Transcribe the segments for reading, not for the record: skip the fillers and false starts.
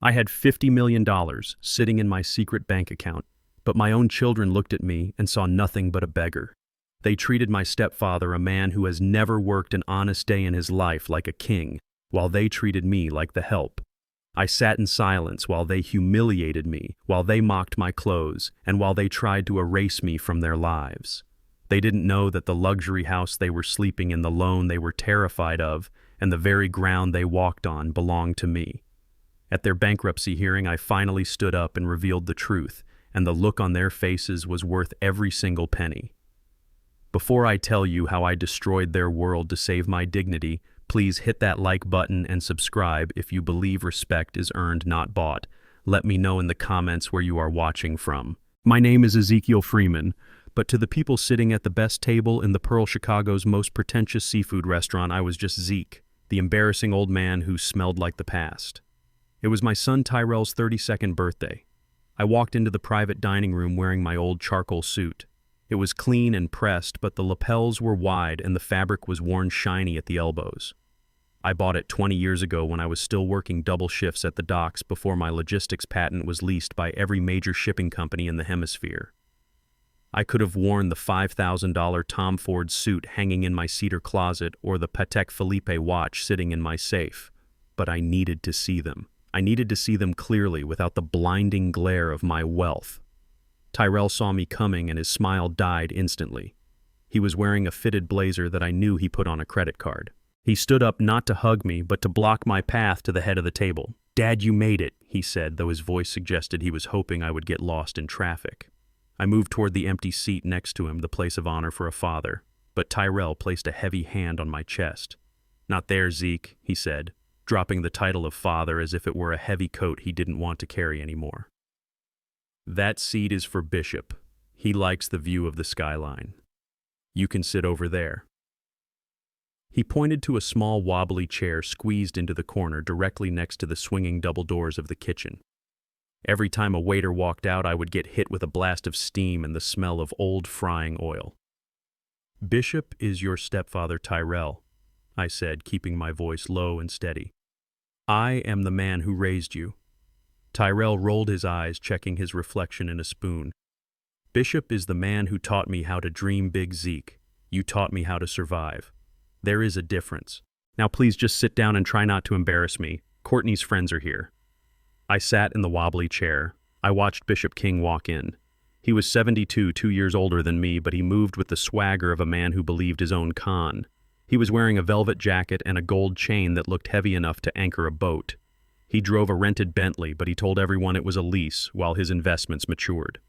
I had $50 million sitting in my secret bank account, but my own children looked at me and saw nothing but a beggar. They treated my stepfather, a man who has never worked an honest day in his life, like a king, while they treated me like the help. I sat in silence while they humiliated me, while they mocked my clothes, and while they tried to erase me from their lives. They didn't know that the luxury house they were sleeping in, the loan they were terrified of, and the very ground they walked on belonged to me. At their bankruptcy hearing, I finally stood up and revealed the truth, and the look on their faces was worth every single penny. Before I tell you how I destroyed their world to save my dignity, please hit that like button and subscribe if you believe respect is earned, not bought. Let me know in the comments where you are watching from. My name is Ezekiel Freeman, but to the people sitting at the best table in the Pearl, Chicago's most pretentious seafood restaurant, I was just Zeke, the embarrassing old man who smelled like the past. It was my son Tyrell's 32nd birthday. I walked into the private dining room wearing my old charcoal suit. It was clean and pressed, but the lapels were wide and the fabric was worn shiny at the elbows. I bought it 20 years ago when I was still working double shifts at the docks before my logistics patent was leased by every major shipping company in the hemisphere. I could have worn the $5,000 Tom Ford suit hanging in my cedar closet or the Patek Philippe watch sitting in my safe, but I needed to see them. I needed to see them clearly without the blinding glare of my wealth. Tyrell saw me coming and his smile died instantly. He was wearing a fitted blazer that I knew he put on a credit card. He stood up not to hug me, but to block my path to the head of the table. "Dad, you made it," he said, though his voice suggested he was hoping I would get lost in traffic. I moved toward the empty seat next to him, the place of honor for a father, but Tyrell placed a heavy hand on my chest. "Not there, Zeke," he said, dropping the title of father as if it were a heavy coat he didn't want to carry anymore. "That seat is for Bishop. He likes the view of the skyline. You can sit over there." He pointed to a small wobbly chair squeezed into the corner directly next to the swinging double doors of the kitchen. Every time a waiter walked out, I would get hit with a blast of steam and the smell of old frying oil. "Bishop is your stepfather Tyrell," I said, keeping my voice low and steady. "I am the man who raised you." Tyrell rolled his eyes, checking his reflection in a spoon. "Bishop is the man who taught me how to dream big, Zeke. You taught me how to survive. There is a difference. Now please just sit down and try not to embarrass me. Courtney's friends are here." I sat in the wobbly chair. I watched Bishop King walk in. He was 72, 2 years older than me, but he moved with the swagger of a man who believed his own con. He was wearing a velvet jacket and a gold chain that looked heavy enough to anchor a boat. He drove a rented Bentley, but he told everyone it was a lease while his investments matured.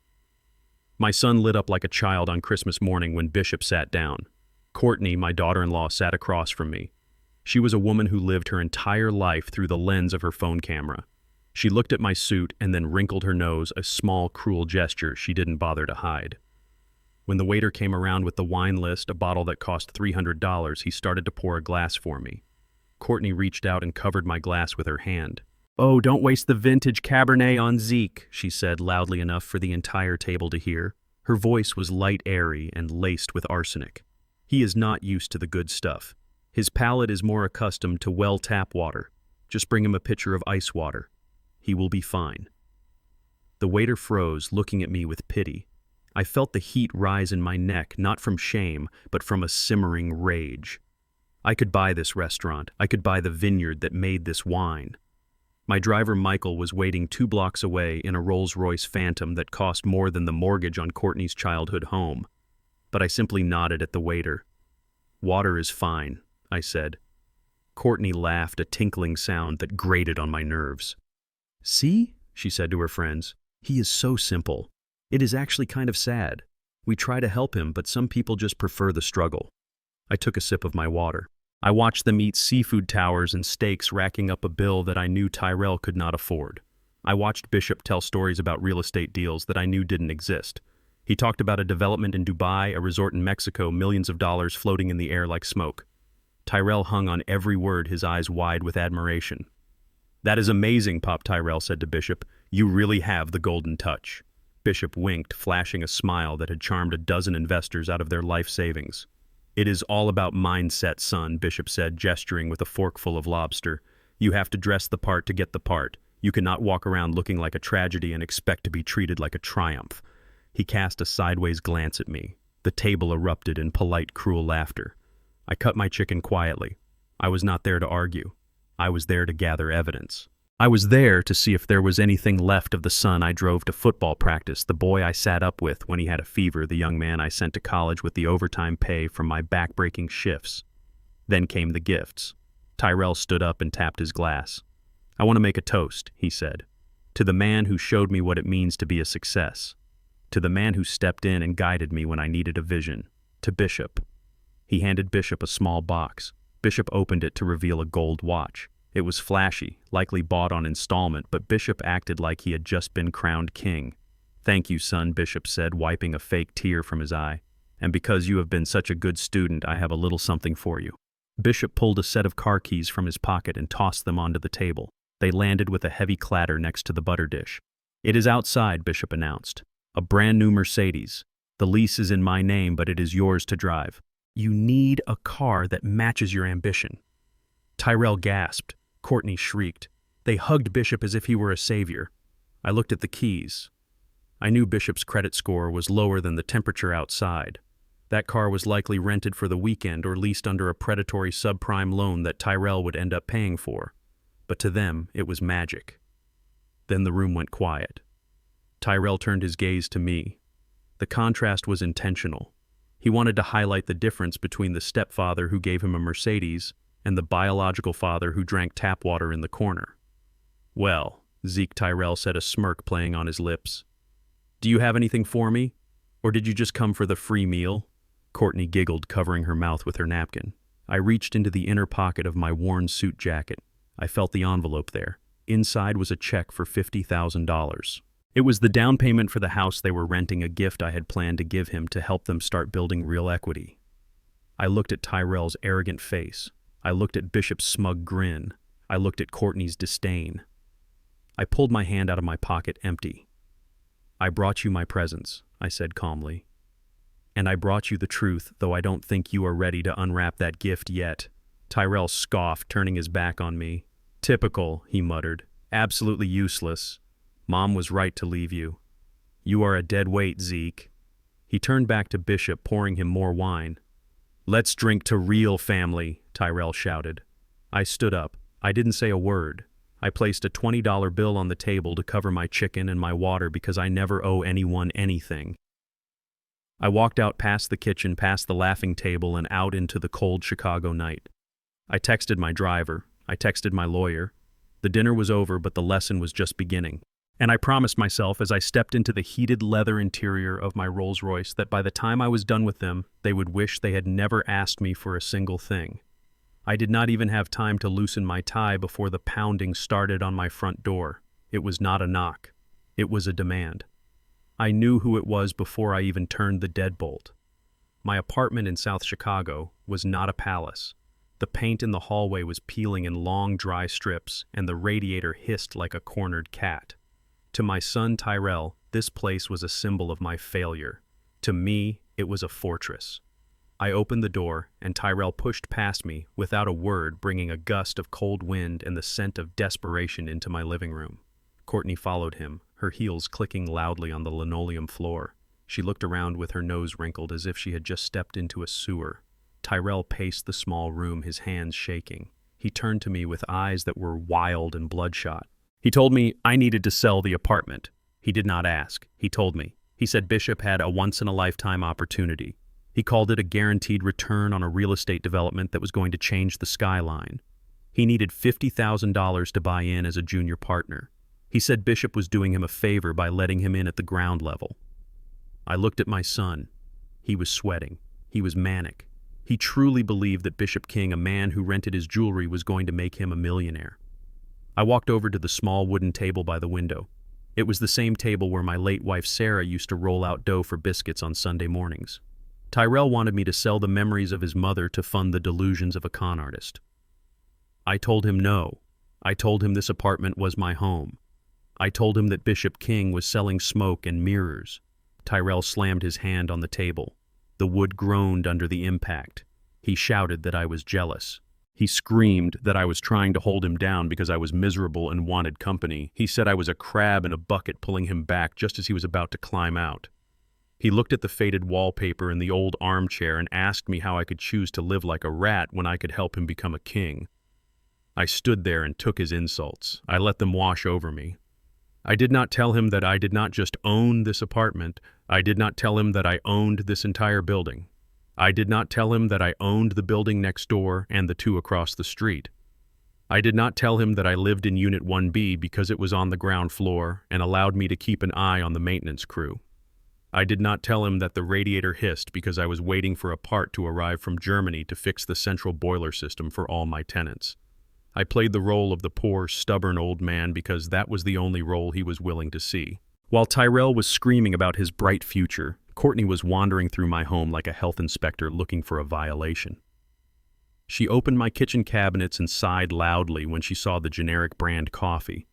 My son lit up like a child on Christmas morning when Bishop sat down. Courtney, my daughter-in-law, sat across from me. She was a woman who lived her entire life through the lens of her phone camera. She looked at my suit and then wrinkled her nose, a small, cruel gesture she didn't bother to hide. When the waiter came around with the wine list, a bottle that cost $300, he started to pour a glass for me. Courtney reached out and covered my glass with her hand. "Oh, don't waste the vintage Cabernet on Zeke," she said loudly enough for the entire table to hear. Her voice was light, airy, and laced with arsenic. "He is not used to the good stuff. His palate is more accustomed to well tap water. Just bring him a pitcher of ice water. He will be fine." The waiter froze, looking at me with pity. I felt the heat rise in my neck, not from shame, but from a simmering rage. I could buy this restaurant. I could buy the vineyard that made this wine. My driver, Michael, was waiting 2 blocks away in a Rolls-Royce Phantom that cost more than the mortgage on Courtney's childhood home. But I simply nodded at the waiter. "Water is fine," I said. Courtney laughed, a tinkling sound that grated on my nerves. "See?" she said to her friends. "He is so simple. It is actually kind of sad. We try to help him, but some people just prefer the struggle." I took a sip of my water. I watched them eat seafood towers and steaks, racking up a bill that I knew Tyrell could not afford. I watched Bishop tell stories about real estate deals that I knew didn't exist. He talked about a development in Dubai, a resort in Mexico, millions of dollars floating in the air like smoke. Tyrell hung on every word, his eyes wide with admiration. "That is amazing," Pop Tyrell said to Bishop. "You really have the golden touch." Bishop winked, flashing a smile that had charmed a dozen investors out of their life savings. "It is all about mindset, son," Bishop said, gesturing with a forkful of lobster. "You have to dress the part to get the part. You cannot walk around looking like a tragedy and expect to be treated like a triumph." He cast a sideways glance at me. The table erupted in polite, cruel laughter. I cut my chicken quietly. I was not there to argue. I was there to gather evidence. I was there to see if there was anything left of the son I drove to football practice, the boy I sat up with when he had a fever, the young man I sent to college with the overtime pay from my back-breaking shifts. Then came the gifts. Tyrell stood up and tapped his glass. "I want to make a toast," he said, "to the man who showed me what it means to be a success. To the man who stepped in and guided me when I needed a vision. To Bishop." He handed Bishop a small box. Bishop opened it to reveal a gold watch. It was flashy, likely bought on installment, but Bishop acted like he had just been crowned king. "Thank you, son," Bishop said, wiping a fake tear from his eye. "And because you have been such a good student, I have a little something for you." Bishop pulled a set of car keys from his pocket and tossed them onto the table. They landed with a heavy clatter next to the butter dish. "It is outside," Bishop announced. "A brand new Mercedes. The lease is in my name, but it is yours to drive." "You need a car that matches your ambition." Tyrell gasped. Courtney shrieked. They hugged Bishop as if he were a savior. I looked at the keys. I knew Bishop's credit score was lower than the temperature outside. That car was likely rented for the weekend or leased under a predatory subprime loan that Tyrell would end up paying for. But to them, it was magic. Then the room went quiet. Tyrell turned his gaze to me. The contrast was intentional. He wanted to highlight the difference between the stepfather who gave him a Mercedes and the biological father who drank tap water in the corner. "Well," Zeke Tyrell said, a smirk playing on his lips. "Do you have anything for me? Or did you just come for the free meal?" Courtney giggled, covering her mouth with her napkin. I reached into the inner pocket of my worn suit jacket. I felt the envelope there. Inside was a check for $50,000. It was the down payment for the house they were renting, a gift I had planned to give him to help them start building real equity. I looked at Tyrell's arrogant face. I looked at Bishop's smug grin. I looked at Courtney's disdain. I pulled my hand out of my pocket empty. "I brought you my presents," I said calmly. "And I brought you the truth, though I don't think you are ready to unwrap that gift yet." Tyrell scoffed, turning his back on me. "Typical," he muttered. "Absolutely useless. Mom was right to leave you. You are a dead weight, Zeke." He turned back to Bishop, pouring him more wine. "Let's drink to real family," Tyrell shouted. I stood up. I didn't say a word. I placed a $20 bill on the table to cover my chicken and my water because I never owe anyone anything. I walked out past the kitchen, past the laughing table, and out into the cold Chicago night. I texted my driver. I texted my lawyer. The dinner was over, but the lesson was just beginning. And I promised myself as I stepped into the heated leather interior of my Rolls-Royce that by the time I was done with them, they would wish they had never asked me for a single thing. I did not even have time to loosen my tie before the pounding started on my front door. It was not a knock. It was a demand. I knew who it was before I even turned the deadbolt. My apartment in South Chicago was not a palace. The paint in the hallway was peeling in long, dry strips, and the radiator hissed like a cornered cat. To my son Tyrell, this place was a symbol of my failure. To me, it was a fortress. I opened the door, and Tyrell pushed past me without a word, bringing a gust of cold wind and the scent of desperation into my living room. Courtney followed him, her heels clicking loudly on the linoleum floor. She looked around with her nose wrinkled as if she had just stepped into a sewer. Tyrell paced the small room, his hands shaking. He turned to me with eyes that were wild and bloodshot. He told me I needed to sell the apartment. He did not ask. He told me. He said Bishop had a once-in-a-lifetime opportunity. He called it a guaranteed return on a real estate development that was going to change the skyline. He needed $50,000 to buy in as a junior partner. He said Bishop was doing him a favor by letting him in at the ground level. I looked at my son. He was sweating. He was manic. He truly believed that Bishop King, a man who rented his jewelry, was going to make him a millionaire. I walked over to the small wooden table by the window. It was the same table where my late wife Sarah used to roll out dough for biscuits on Sunday mornings. Tyrell wanted me to sell the memories of his mother to fund the delusions of a con artist. I told him no. I told him this apartment was my home. I told him that Bishop King was selling smoke and mirrors. Tyrell slammed his hand on the table. The wood groaned under the impact. He shouted that I was jealous. He screamed that I was trying to hold him down because I was miserable and wanted company. He said I was a crab in a bucket pulling him back just as he was about to climb out. He looked at the faded wallpaper and the old armchair and asked me how I could choose to live like a rat when I could help him become a king. I stood there and took his insults. I let them wash over me. I did not tell him that I did not just own this apartment. I did not tell him that I owned this entire building. I did not tell him that I owned the building next door and the two across the street. I did not tell him that I lived in Unit 1B because it was on the ground floor and allowed me to keep an eye on the maintenance crew. I did not tell him that the radiator hissed because I was waiting for a part to arrive from Germany to fix the central boiler system for all my tenants. I played the role of the poor, stubborn old man because that was the only role he was willing to see. While Tyrell was screaming about his bright future, Courtney was wandering through my home like a health inspector looking for a violation. She opened my kitchen cabinets and sighed loudly when she saw the generic brand coffee.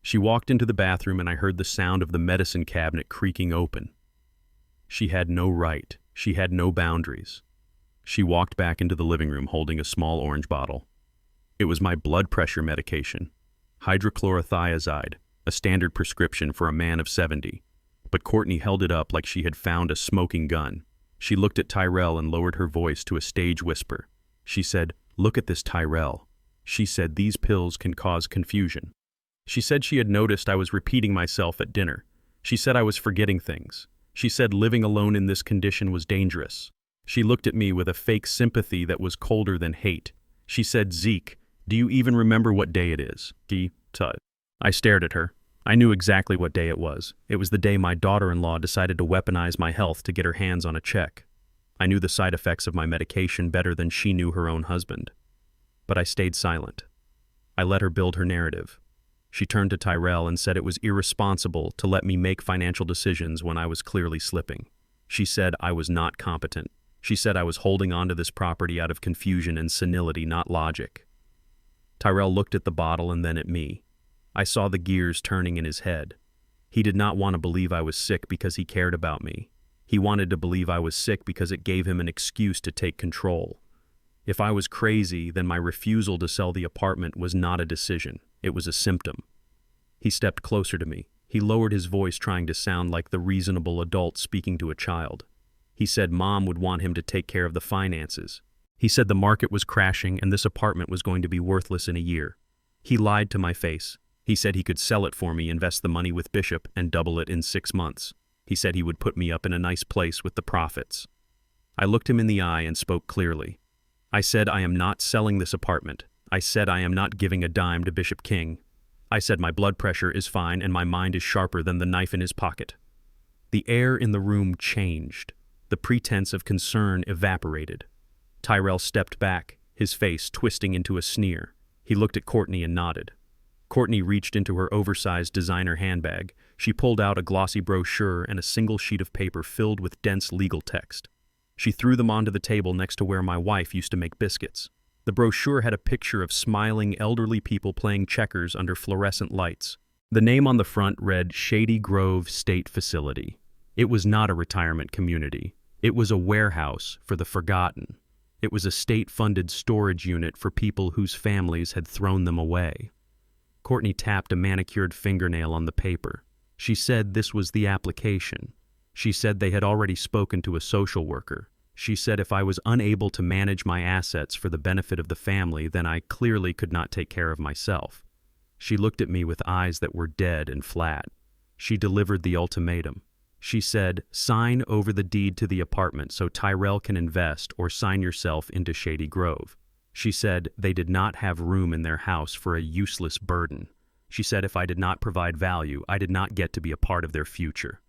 She walked into the bathroom and I heard the sound of the medicine cabinet creaking open. She had no right. She had no boundaries. She walked back into the living room holding a small orange bottle. It was my blood pressure medication, hydrochlorothiazide, a standard prescription for a man of 70. But Courtney held it up like she had found a smoking gun. She looked at Tyrell and lowered her voice to a stage whisper. She said, "Look at this, Tyrell." She said, "These pills can cause confusion." She said she had noticed I was repeating myself at dinner. She said I was forgetting things. She said living alone in this condition was dangerous. She looked at me with a fake sympathy that was colder than hate. She said, "Zeke, do you even remember what day it is?" I stared at her. I knew exactly what day it was. It was the day my daughter-in-law decided to weaponize my health to get her hands on a check. I knew the side effects of my medication better than she knew her own husband. But I stayed silent. I let her build her narrative. She turned to Tyrell and said it was irresponsible to let me make financial decisions when I was clearly slipping. She said I was not competent. She said I was holding on to this property out of confusion and senility, not logic. Tyrell looked at the bottle and then at me. I saw the gears turning in his head. He did not want to believe I was sick because he cared about me. He wanted to believe I was sick because it gave him an excuse to take control. If I was crazy, then my refusal to sell the apartment was not a decision. It was a symptom. He stepped closer to me. He lowered his voice, trying to sound like the reasonable adult speaking to a child. He said Mom would want him to take care of the finances. He said the market was crashing and this apartment was going to be worthless in a year. He lied to my face. He said he could sell it for me, invest the money with Bishop, and double it in 6 months. He said he would put me up in a nice place with the profits. I looked him in the eye and spoke clearly. I said I am not selling this apartment. I said I am not giving a dime to Bishop King. I said my blood pressure is fine and my mind is sharper than the knife in his pocket. The air in the room changed. The pretense of concern evaporated. Tyrell stepped back, his face twisting into a sneer. He looked at Courtney and nodded. Courtney reached into her oversized designer handbag. She pulled out a glossy brochure and a single sheet of paper filled with dense legal text. She threw them onto the table next to where my wife used to make biscuits. The brochure had a picture of smiling elderly people playing checkers under fluorescent lights. The name on the front read Shady Grove State Facility. It was not a retirement community. It was a warehouse for the forgotten. It was a state-funded storage unit for people whose families had thrown them away. Courtney tapped a manicured fingernail on the paper. She said this was the application. She said they had already spoken to a social worker. She said if I was unable to manage my assets for the benefit of the family, then I clearly could not take care of myself. She looked at me with eyes that were dead and flat. She delivered the ultimatum. She said, "Sign over the deed to the apartment so Tyrell can invest, or sign yourself into Shady Grove." She said they did not have room in their house for a useless burden. She said if I did not provide value, I did not get to be a part of their future.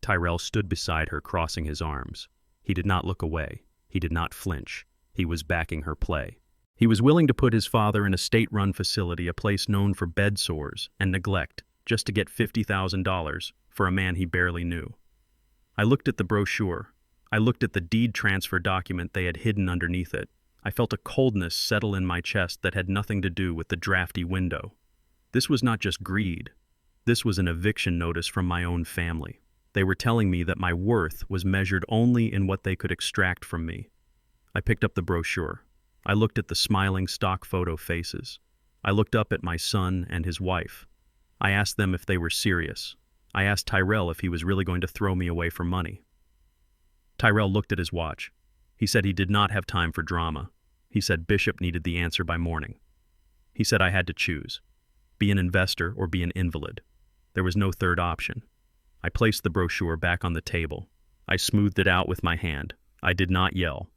Tyrell stood beside her, crossing his arms. He did not look away. He did not flinch. He was backing her play. He was willing to put his father in a state-run facility, a place known for bed sores and neglect, just to get $50,000 for a man he barely knew. I looked at the brochure. I looked at the deed transfer document they had hidden underneath it. I felt a coldness settle in my chest that had nothing to do with the drafty window. This was not just greed. This was an eviction notice from my own family. They were telling me that my worth was measured only in what they could extract from me. I picked up the brochure. I looked at the smiling stock photo faces. I looked up at my son and his wife. I asked them if they were serious. I asked Tyrell if he was really going to throw me away for money. Tyrell looked at his watch. He said he did not have time for drama. He said Bishop needed the answer by morning. He said I had to choose. Be an investor or be an invalid. There was no third option. I placed the brochure back on the table. I smoothed it out with my hand. I did not yell.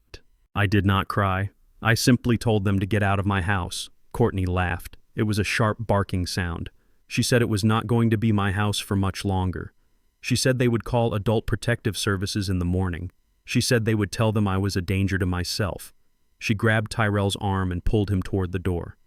I did not cry. I simply told them to get out of my house. Courtney laughed. It was a sharp barking sound. She said it was not going to be my house for much longer. She said they would call Adult Protective Services in the morning. She said they would tell them I was a danger to myself. She grabbed Tyrell's arm and pulled him toward the door.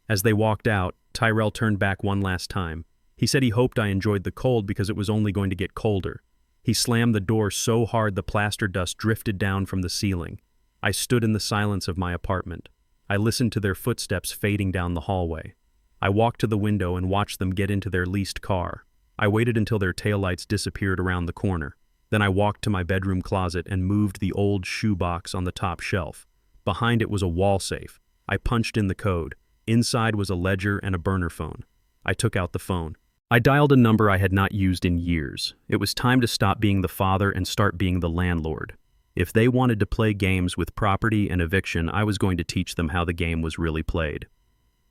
As they walked out, Tyrell turned back one last time. He said he hoped I enjoyed the cold because it was only going to get colder. He slammed the door so hard the plaster dust drifted down from the ceiling. I stood in the silence of my apartment. I listened to their footsteps fading down the hallway. I walked to the window and watched them get into their leased car. I waited until their taillights disappeared around the corner. Then I walked to my bedroom closet and moved the old shoebox on the top shelf. Behind it was a wall safe. I punched in the code. Inside was a ledger and a burner phone. I took out the phone. I dialed a number I had not used in years. It was time to stop being the father and start being the landlord. If they wanted to play games with property and eviction, I was going to teach them how the game was really played.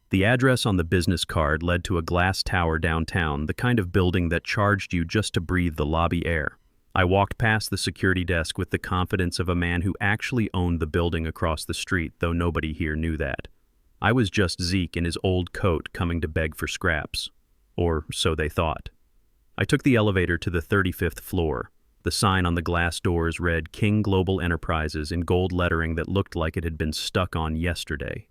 The address on the business card led to a glass tower downtown, the kind of building that charged you just to breathe the lobby air. I walked past the security desk with the confidence of a man who actually owned the building across the street, though nobody here knew that. I was just Zeke in his old coat coming to beg for scraps. Or so they thought. I took the elevator to the 35th floor. The sign on the glass doors read King Global Enterprises in gold lettering that looked like it had been stuck on yesterday.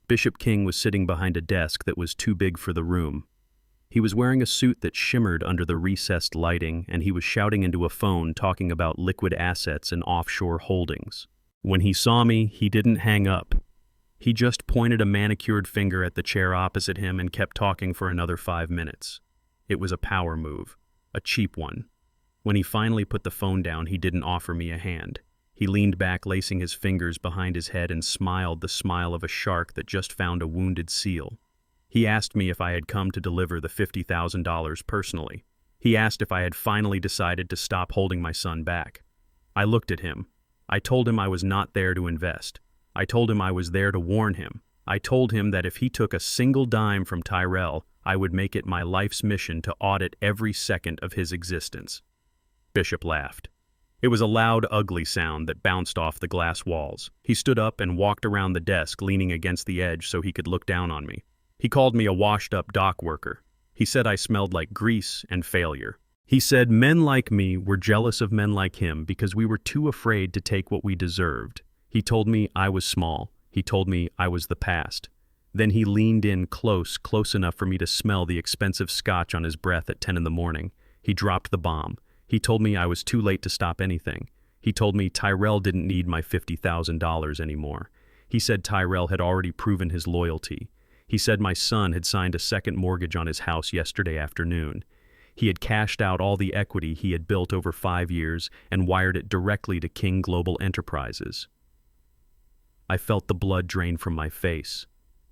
Bishop King was sitting behind a desk that was too big for the room. He was wearing a suit that shimmered under the recessed lighting, and he was shouting into a phone talking about liquid assets and offshore holdings. When he saw me, he didn't hang up. He just pointed a manicured finger at the chair opposite him and kept talking for another 5 minutes. It was a power move, a cheap one. When he finally put the phone down, he didn't offer me a hand. He leaned back, lacing his fingers behind his head, and smiled the smile of a shark that just found a wounded seal. He asked me if I had come to deliver the $50,000 personally. He asked if I had finally decided to stop holding my son back. I looked at him. I told him I was not there to invest. I told him I was there to warn him. I told him that if he took a single dime from Tyrell, I would make it my life's mission to audit every second of his existence. Bishop laughed. It was a loud, ugly sound that bounced off the glass walls. He stood up and walked around the desk, leaning against the edge so he could look down on me. He called me a washed-up dock worker. He said I smelled like grease and failure. He said men like me were jealous of men like him because we were too afraid to take what we deserved. He told me I was small. He told me I was the past. Then he leaned in close enough for me to smell the expensive scotch on his breath at 10 in the morning. He dropped the bomb. He told me I was too late to stop anything. He told me Tyrell didn't need my $50,000 anymore. He said Tyrell had already proven his loyalty. He said my son had signed a second mortgage on his house yesterday afternoon. He had cashed out all the equity he had built over 5 years and wired it directly to King Global Enterprises. I felt the blood drain from my face.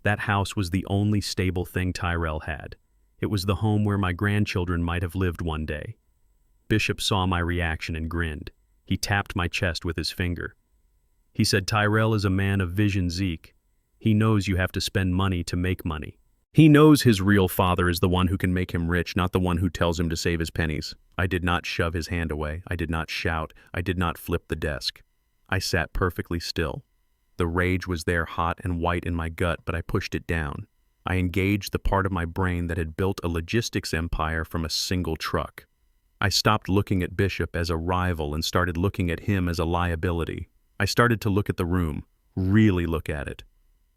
That house was the only stable thing Tyrell had. It was the home where my grandchildren might have lived one day. Bishop saw my reaction and grinned. He tapped my chest with his finger. He said, Tyrell is a man of vision, Zeke. He knows you have to spend money to make money. He knows his real father is the one who can make him rich, not the one who tells him to save his pennies. I did not shove his hand away. I did not shout. I did not flip the desk. I sat perfectly still. The rage was there hot and white in my gut, but I pushed it down. I engaged the part of my brain that had built a logistics empire from a single truck. I stopped looking at Bishop as a rival and started looking at him as a liability. I started to look at the room, really look at it.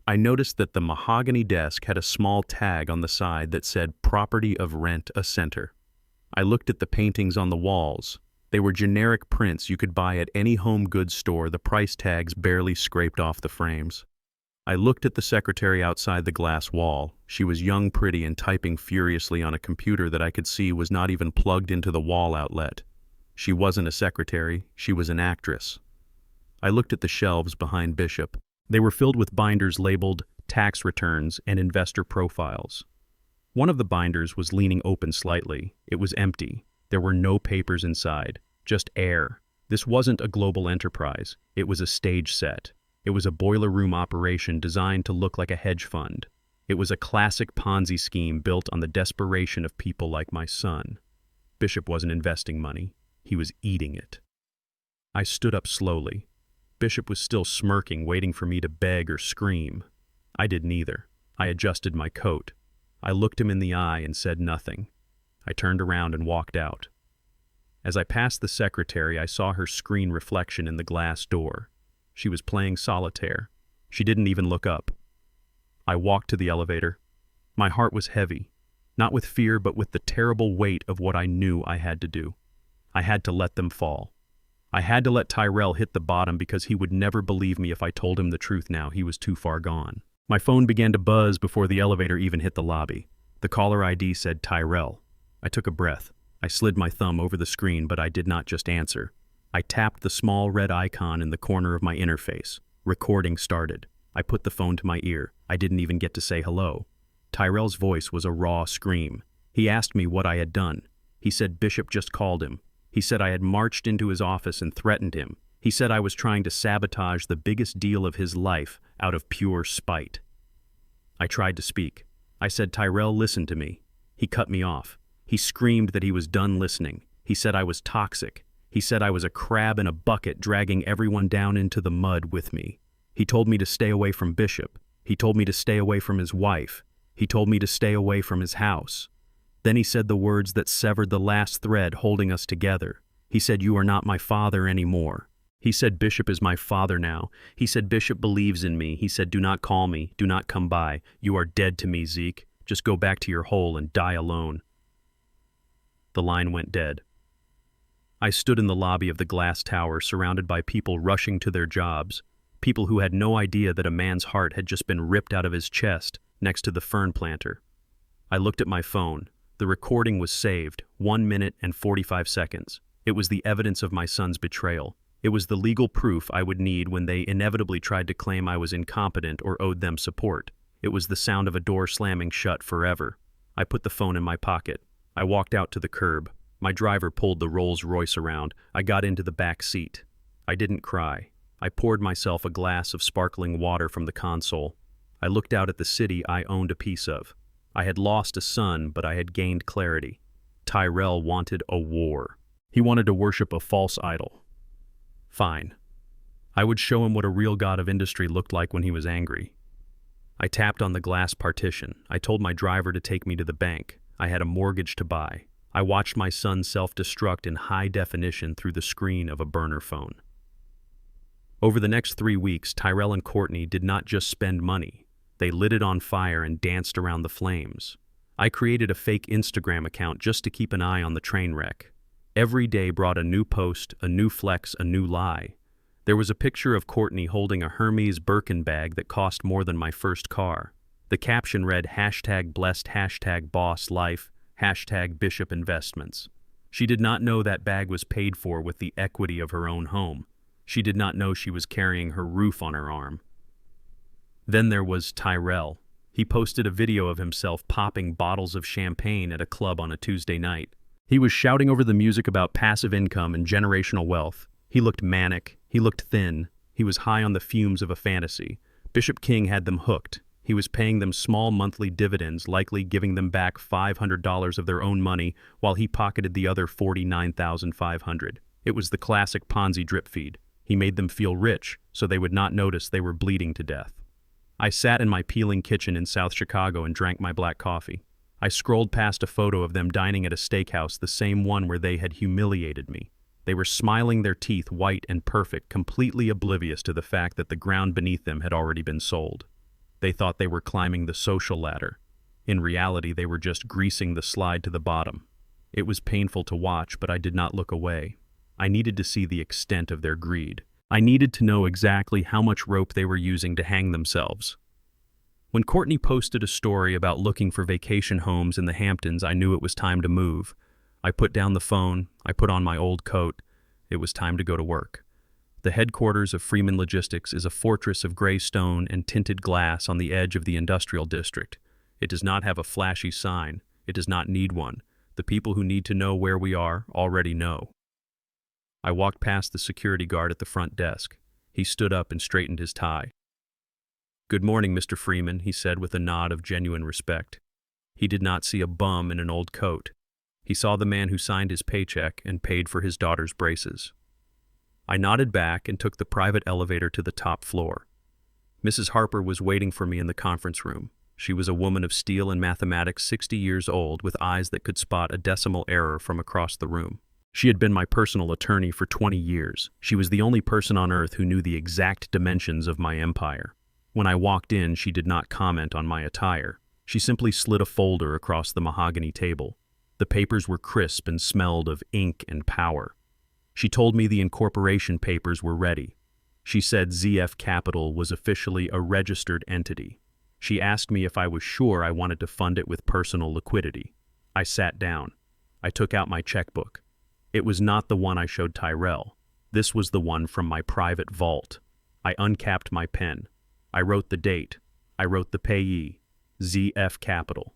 I noticed that the mahogany desk had a small tag on the side that said Property of Rent a Center. I looked at the paintings on the walls. They were generic prints you could buy at any home goods store, the price tags barely scraped off the frames. I looked at the secretary outside the glass wall. She was young, pretty, and typing furiously on a computer that I could see was not even plugged into the wall outlet. She wasn't a secretary, she was an actress. I looked at the shelves behind Bishop. They were filled with binders labeled tax returns and investor profiles. One of the binders was leaning open slightly. It was empty. There were no papers inside, just air. This wasn't a global enterprise. It was a stage set. It was a boiler room operation designed to look like a hedge fund. It was a classic Ponzi scheme built on the desperation of people like my son. Bishop wasn't investing money. He was eating it. I stood up slowly. Bishop was still smirking, waiting for me to beg or scream. I did neither. I adjusted my coat. I looked him in the eye and said nothing. I turned around and walked out. As I passed the secretary, I saw her screen reflection in the glass door. She was playing solitaire. She didn't even look up. I walked to the elevator. My heart was heavy, not with fear, but with the terrible weight of what I knew I had to do. I had to let them fall. I had to let Tyrell hit the bottom because he would never believe me if I told him the truth now. He was too far gone. My phone began to buzz before the elevator even hit the lobby. The caller ID said Tyrell. I took a breath. I slid my thumb over the screen, but I did not just answer. I tapped the small red icon in the corner of my interface. Recording started. I put the phone to my ear. I didn't even get to say hello. Tyrell's voice was a raw scream. He asked me what I had done. He said Bishop just called him. He said I had marched into his office and threatened him. He said I was trying to sabotage the biggest deal of his life out of pure spite. I tried to speak. I said, Tyrell, listen to me. He cut me off. He screamed that he was done listening. He said I was toxic. He said I was a crab in a bucket dragging everyone down into the mud with me. He told me to stay away from Bishop. He told me to stay away from his wife. He told me to stay away from his house. Then he said the words that severed the last thread holding us together. He said, you are not my father anymore. He said Bishop is my father now. He said Bishop believes in me. He said, do not call me. Do not come by. You are dead to me, Zeke. Just go back to your hole and die alone. The line went dead. I stood in the lobby of the glass tower, surrounded by people rushing to their jobs, people who had no idea that a man's heart had just been ripped out of his chest next to the fern planter. I looked at my phone. The recording was saved, 1 minute and 45 seconds. It was the evidence of my son's betrayal. It was the legal proof I would need when they inevitably tried to claim I was incompetent or owed them support. It was the sound of a door slamming shut forever. I put the phone in my pocket. I walked out to the curb. My driver pulled the Rolls-Royce around. I got into the back seat. I didn't cry. I poured myself a glass of sparkling water from the console. I looked out at the city I owned a piece of. I had lost a son, but I had gained clarity. Tyrell wanted a war. He wanted to worship a false idol. Fine. I would show him what a real god of industry looked like when he was angry. I tapped on the glass partition. I told my driver to take me to the bank. I had a mortgage to buy. I watched my son self-destruct in high definition through the screen of a burner phone. Over the next 3 weeks, Tyrell and Courtney did not just spend money. They lit it on fire and danced around the flames. I created a fake Instagram account just to keep an eye on the train wreck. Every day brought a new post, a new flex, a new lie. There was a picture of Courtney holding a Hermes Birkin bag that cost more than my first car. The caption read #blessed, #boss life, #Bishop investments. She did not know that bag was paid for with the equity of her own home. She did not know she was carrying her roof on her arm. Then there was Tyrell. He posted a video of himself popping bottles of champagne at a club on a Tuesday night. He was shouting over the music about passive income and generational wealth. He looked manic. He looked thin. He was high on the fumes of a fantasy. Bishop King had them hooked. He was paying them small monthly dividends, likely giving them back $500 of their own money while he pocketed the other $49,500. It was the classic Ponzi drip feed. He made them feel rich so they would not notice they were bleeding to death. I sat in my peeling kitchen in South Chicago and drank my black coffee. I scrolled past a photo of them dining at a steakhouse, the same one where they had humiliated me. They were smiling, their teeth white and perfect, completely oblivious to the fact that the ground beneath them had already been sold. They thought they were climbing the social ladder. In reality, they were just greasing the slide to the bottom. It was painful to watch, but I did not look away. I needed to see the extent of their greed. I needed to know exactly how much rope they were using to hang themselves. When Courtney posted a story about looking for vacation homes in the Hamptons, I knew it was time to move. I put down the phone. I put on my old coat. It was time to go to work. The headquarters of Freeman Logistics is a fortress of gray stone and tinted glass on the edge of the industrial district. It does not have a flashy sign. It does not need one. The people who need to know where we are already know. I walked past the security guard at the front desk. He stood up and straightened his tie. "Good morning, Mr. Freeman," he said with a nod of genuine respect. He did not see a bum in an old coat. He saw the man who signed his paycheck and paid for his daughter's braces. I nodded back and took the private elevator to the top floor. Mrs. Harper was waiting for me in the conference room. She was a woman of steel and mathematics, 60 years old, with eyes that could spot a decimal error from across the room. She had been my personal attorney for 20 years. She was the only person on earth who knew the exact dimensions of my empire. When I walked in, she did not comment on my attire. She simply slid a folder across the mahogany table. The papers were crisp and smelled of ink and power. She told me the incorporation papers were ready. She said ZF Capital was officially a registered entity. She asked me if I was sure I wanted to fund it with personal liquidity. I sat down. I took out my checkbook. It was not the one I showed Tyrell. This was the one from my private vault. I uncapped my pen. I wrote the date. I wrote the payee, ZF Capital.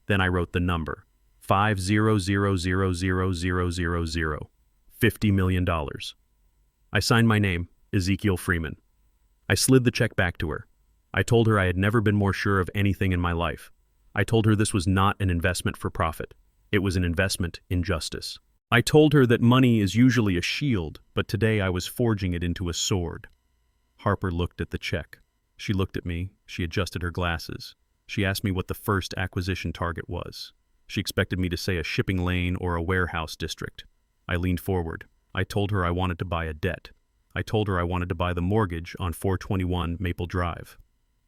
Then I wrote the number, 5000000, $50 million. I signed my name, Ezekiel Freeman. I slid the check back to her. I told her I had never been more sure of anything in my life. I told her this was not an investment for profit. It was an investment in justice. I told her that money is usually a shield, but today I was forging it into a sword. Harper looked at the check. She looked at me. She adjusted her glasses. She asked me what the first acquisition target was. She expected me to say a shipping lane or a warehouse district. I leaned forward. I told her I wanted to buy a debt. I told her I wanted to buy the mortgage on 421 Maple Drive.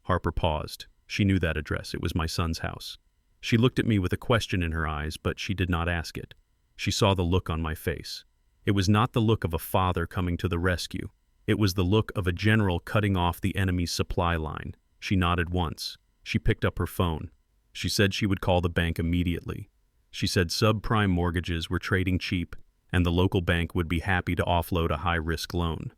Harper paused. She knew that address. It was my son's house. She looked at me with a question in her eyes, but she did not ask it. She saw the look on my face. It was not the look of a father coming to the rescue. It was the look of a general cutting off the enemy's supply line. She nodded once. She picked up her phone. She said she would call the bank immediately. She said subprime mortgages were trading cheap, and the local bank would be happy to offload a high-risk loan.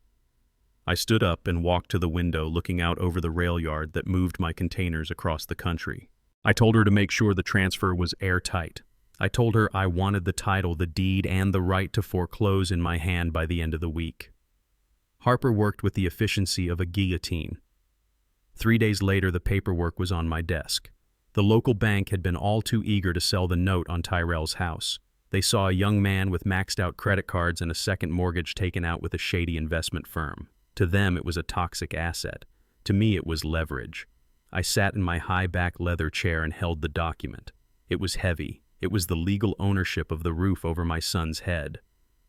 I stood up and walked to the window looking out over the rail yard that moved my containers across the country. I told her to make sure the transfer was airtight. I told her I wanted the title, the deed, and the right to foreclose in my hand by the end of the week. Harper worked with the efficiency of a guillotine. 3 days later, the paperwork was on my desk. The local bank had been all too eager to sell the note on Tyrell's house. They saw a young man with maxed-out credit cards and a second mortgage taken out with a shady investment firm. To them, it was a toxic asset. To me, it was leverage. I sat in my high-back leather chair and held the document. It was heavy. It was the legal ownership of the roof over my son's head.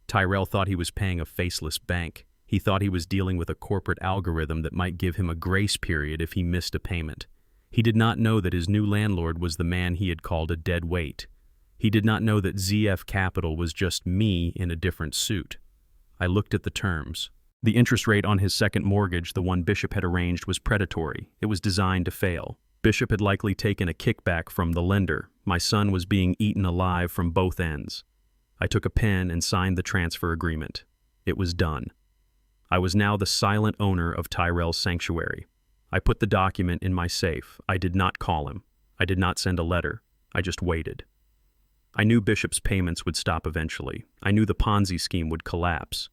Tyrell thought he was paying a faceless bank. He thought he was dealing with a corporate algorithm that might give him a grace period if he missed a payment. He did not know that his new landlord was the man he had called a dead weight. He did not know that ZF Capital was just me in a different suit. I looked at the terms. The interest rate on his second mortgage, the one Bishop had arranged, was predatory. It was designed to fail. Bishop had likely taken a kickback from the lender. My son was being eaten alive from both ends. I took a pen and signed the transfer agreement. It was done. I was now the silent owner of Tyrell's sanctuary. I put the document in my safe. I did not call him. I did not send a letter. I just waited. I knew Bishop's payments would stop eventually. I knew the Ponzi scheme would collapse.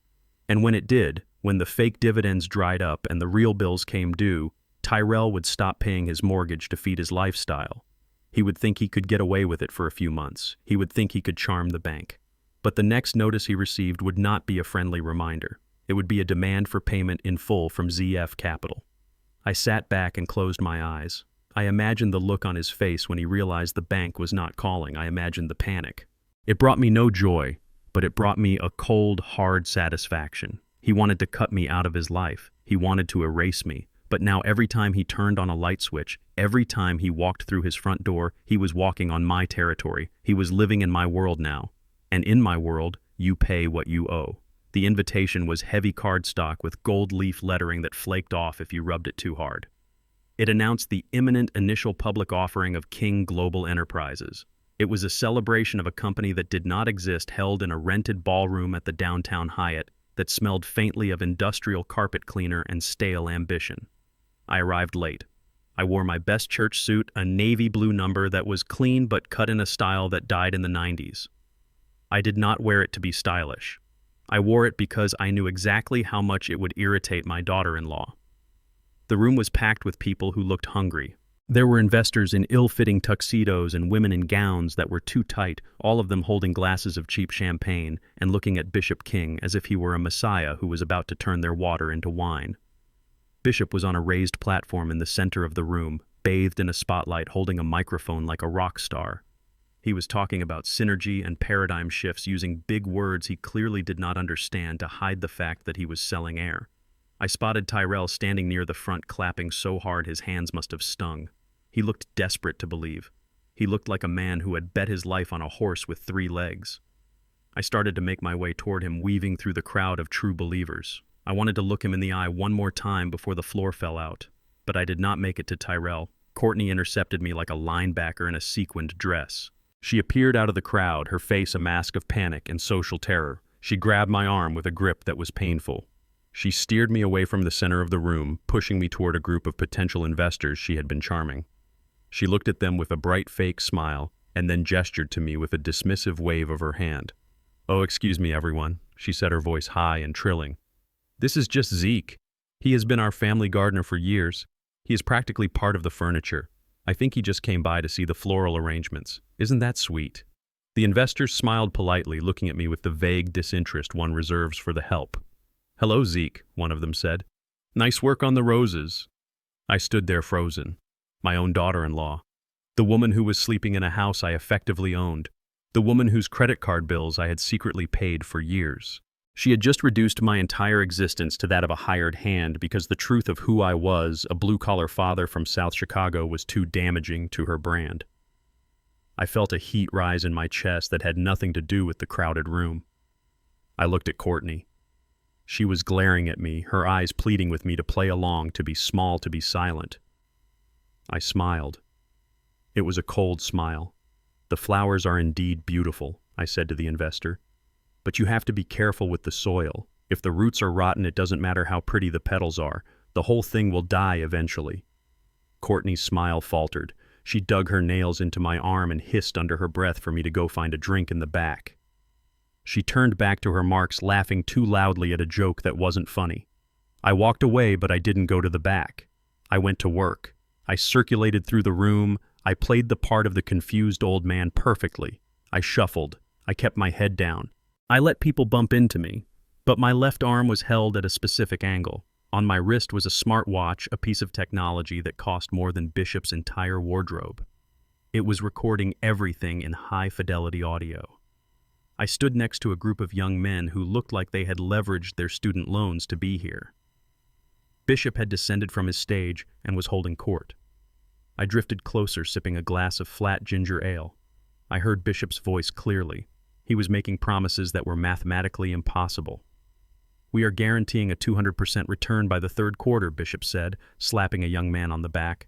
And when it did, when the fake dividends dried up and the real bills came due, Tyrell would stop paying his mortgage to feed his lifestyle. He would think he could get away with it for a few months. He would think he could charm the bank. But the next notice he received would not be a friendly reminder. It would be a demand for payment in full from ZF Capital. I sat back and closed my eyes. I imagined the look on his face when he realized the bank was not calling. I imagined the panic. It brought me no joy, but it brought me a cold, hard satisfaction. He wanted to cut me out of his life. He wanted to erase me. But now every time he turned on a light switch, every time he walked through his front door, he was walking on my territory. He was living in my world now. And in my world, you pay what you owe. The invitation was heavy cardstock with gold leaf lettering that flaked off if you rubbed it too hard. It announced the imminent initial public offering of King Global Enterprises. It was a celebration of a company that did not exist, held in a rented ballroom at the downtown Hyatt. that smelled faintly of industrial carpet cleaner and stale ambition. I arrived late. I wore my best church suit, a navy blue number that was clean but cut in a style that died in the 90s. I did not wear it to be stylish. I wore it because I knew exactly how much it would irritate my daughter-in-law. The room was packed with people who looked hungry. There were investors in ill-fitting tuxedos and women in gowns that were too tight, all of them holding glasses of cheap champagne and looking at Bishop King as if he were a messiah who was about to turn their water into wine. Bishop was on a raised platform in the center of the room, bathed in a spotlight, holding a microphone like a rock star. He was talking about synergy and paradigm shifts using big words he clearly did not understand to hide the fact that he was selling air. I spotted Tyrell standing near the front, clapping so hard his hands must have stung. He looked desperate to believe. He looked like a man who had bet his life on a horse with 3 legs. I started to make my way toward him, weaving through the crowd of true believers. I wanted to look him in the eye one more time before the floor fell out, but I did not make it to Tyrell. Courtney intercepted me like a linebacker in a sequined dress. She appeared out of the crowd, her face a mask of panic and social terror. She grabbed my arm with a grip that was painful. She steered me away from the center of the room, pushing me toward a group of potential investors she had been charming. She looked at them with a bright fake smile and then gestured to me with a dismissive wave of her hand. "Oh, excuse me, everyone," she said, her voice high and trilling. "This is just Zeke. He has been our family gardener for years. He is practically part of the furniture. I think he just came by to see the floral arrangements. Isn't that sweet?" The investors smiled politely, looking at me with the vague disinterest one reserves for the help. "Hello, Zeke," one of them said. "Nice work on the roses." I stood there frozen. My own daughter-in-law. The woman who was sleeping in a house I effectively owned. The woman whose credit card bills I had secretly paid for years. She had just reduced my entire existence to that of a hired hand because the truth of who I was, a blue-collar father from South Chicago, was too damaging to her brand. I felt a heat rise in my chest that had nothing to do with the crowded room. I looked at Courtney. She was glaring at me, her eyes pleading with me to play along, to be small, to be silent. I smiled. It was a cold smile. "The flowers are indeed beautiful," I said to the investor. "But you have to be careful with the soil. If the roots are rotten, it doesn't matter how pretty the petals are. The whole thing will die eventually." Courtney's smile faltered. She dug her nails into my arm and hissed under her breath for me to go find a drink in the back. She turned back to her marks, laughing too loudly at a joke that wasn't funny. I walked away, but I didn't go to the back. I went to work. I circulated through the room. I played the part of the confused old man perfectly. I shuffled. I kept my head down. I let people bump into me, but my left arm was held at a specific angle. On my wrist was a smart watch, a piece of technology that cost more than Bishop's entire wardrobe. It was recording everything in high-fidelity audio. I stood next to a group of young men who looked like they had leveraged their student loans to be here. Bishop had descended from his stage and was holding court. I drifted closer, sipping a glass of flat ginger ale. I heard Bishop's voice clearly. He was making promises that were mathematically impossible. "We are guaranteeing a 200% return by the third quarter," Bishop said, slapping a young man on the back.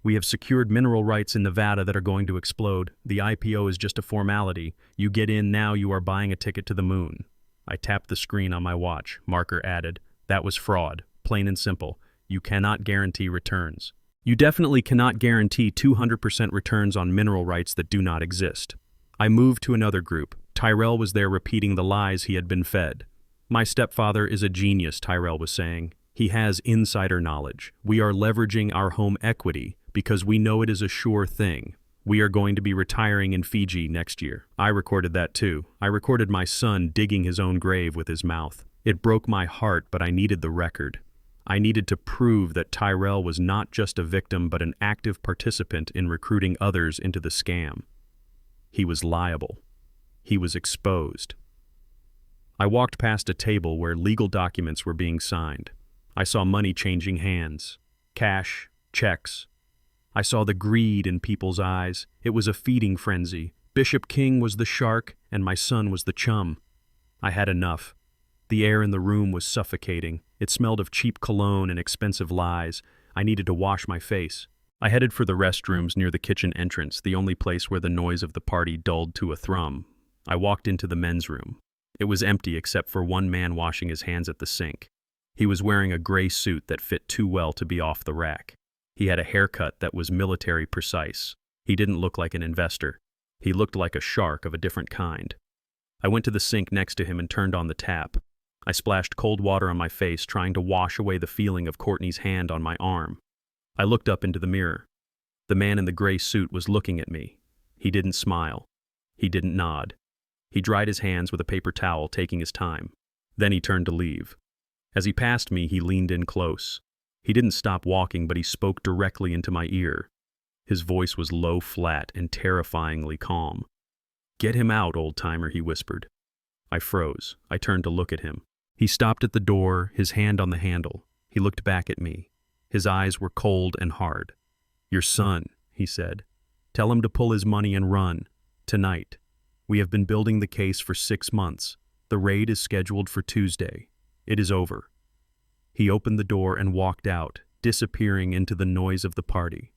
"We have secured mineral rights in Nevada that are going to explode. The IPO is just a formality. You get in now, you are buying a ticket to the moon." I tapped the screen on my watch. Marker added, "That was fraud. Plain and simple. You cannot guarantee returns. You definitely cannot guarantee 200% returns on mineral rights that do not exist." I moved to another group. Tyrell was there repeating the lies he had been fed. "My stepfather is a genius," Tyrell was saying. "He has insider knowledge. We are leveraging our home equity because we know it is a sure thing. We are going to be retiring in Fiji next year." I recorded that too. I recorded my son digging his own grave with his mouth. It broke my heart, but I needed the record. I needed to prove that Tyrell was not just a victim but an active participant in recruiting others into the scam. He was liable. He was exposed. I walked past a table where legal documents were being signed. I saw money changing hands. Cash, checks. I saw the greed in people's eyes. It was a feeding frenzy. Bishop King was the shark, and my son was the chum. I had enough. The air in the room was suffocating. It smelled of cheap cologne and expensive lies. I needed to wash my face. I headed for the restrooms near the kitchen entrance, the only place where the noise of the party dulled to a thrum. I walked into the men's room. It was empty except for one man washing his hands at the sink. He was wearing a gray suit that fit too well to be off the rack. He had a haircut that was military precise. He didn't look like an investor. He looked like a shark of a different kind. I went to the sink next to him and turned on the tap. I splashed cold water on my face, trying to wash away the feeling of Courtney's hand on my arm. I looked up into the mirror. The man in the gray suit was looking at me. He didn't smile. He didn't nod. He dried his hands with a paper towel, taking his time. Then he turned to leave. As he passed me, he leaned in close. He didn't stop walking, but he spoke directly into my ear. His voice was low, flat, and terrifyingly calm. "Get him out, old-timer," he whispered. I froze. I turned to look at him. He stopped at the door, his hand on the handle. He looked back at me. His eyes were cold and hard. "Your son," he said. "Tell him to pull his money and run. Tonight. We have been building the case for 6 months. The raid is scheduled for Tuesday. It is over." He opened the door and walked out, disappearing into the noise of the party.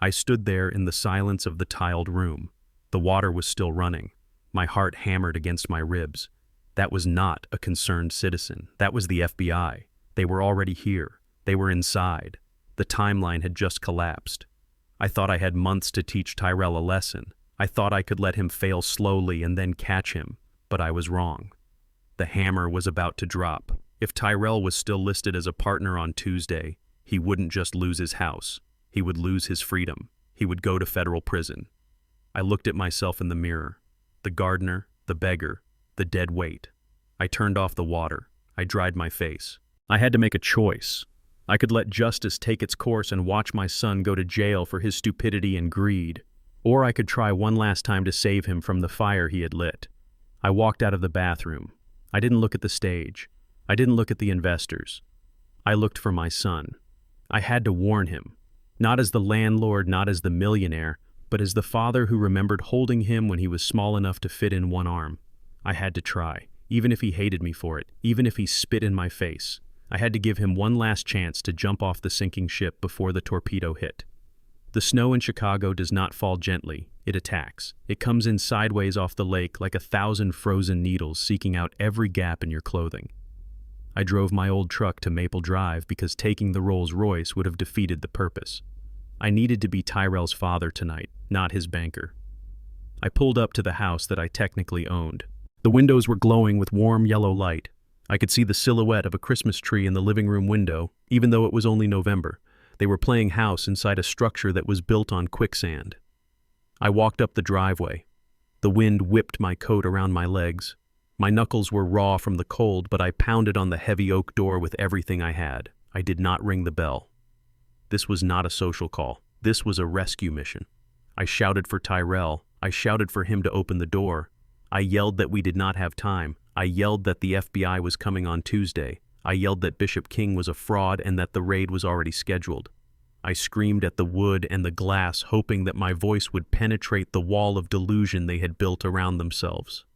I stood there in the silence of the tiled room. The water was still running. My heart hammered against my ribs. That was not a concerned citizen. That was the FBI. They were already here. They were inside. The timeline had just collapsed. I thought I had months to teach Tyrell a lesson. I thought I could let him fail slowly and then catch him, but I was wrong. The hammer was about to drop. If Tyrell was still listed as a partner on Tuesday, he wouldn't just lose his house. He would lose his freedom. He would go to federal prison. I looked at myself in the mirror. The gardener, the beggar, the dead weight. I turned off the water. I dried my face. I had to make a choice. I could let justice take its course and watch my son go to jail for his stupidity and greed. Or I could try one last time to save him from the fire he had lit. I walked out of the bathroom. I didn't look at the stage. I didn't look at the investors. I looked for my son. I had to warn him. Not as the landlord, not as the millionaire, but as the father who remembered holding him when he was small enough to fit in one arm. I had to try, even if he hated me for it, even if he spit in my face. I had to give him one last chance to jump off the sinking ship before the torpedo hit. The snow in Chicago does not fall gently. It attacks. It comes in sideways off the lake like 1,000 frozen needles seeking out every gap in your clothing. I drove my old truck to Maple Drive because taking the Rolls-Royce would have defeated the purpose. I needed to be Tyrell's father tonight, not his banker. I pulled up to the house that I technically owned. The windows were glowing with warm yellow light. I could see the silhouette of a Christmas tree in the living room window, even though it was only November. They were playing house inside a structure that was built on quicksand. I walked up the driveway. The wind whipped my coat around my legs. My knuckles were raw from the cold, but I pounded on the heavy oak door with everything I had. I did not ring the bell. This was not a social call. This was a rescue mission. I shouted for Tyrell. I shouted for him to open the door. I yelled that we did not have time. I yelled that the FBI was coming on Tuesday. I yelled that Bishop King was a fraud and that the raid was already scheduled. I screamed at the wood and the glass, hoping that my voice would penetrate the wall of delusion they had built around themselves.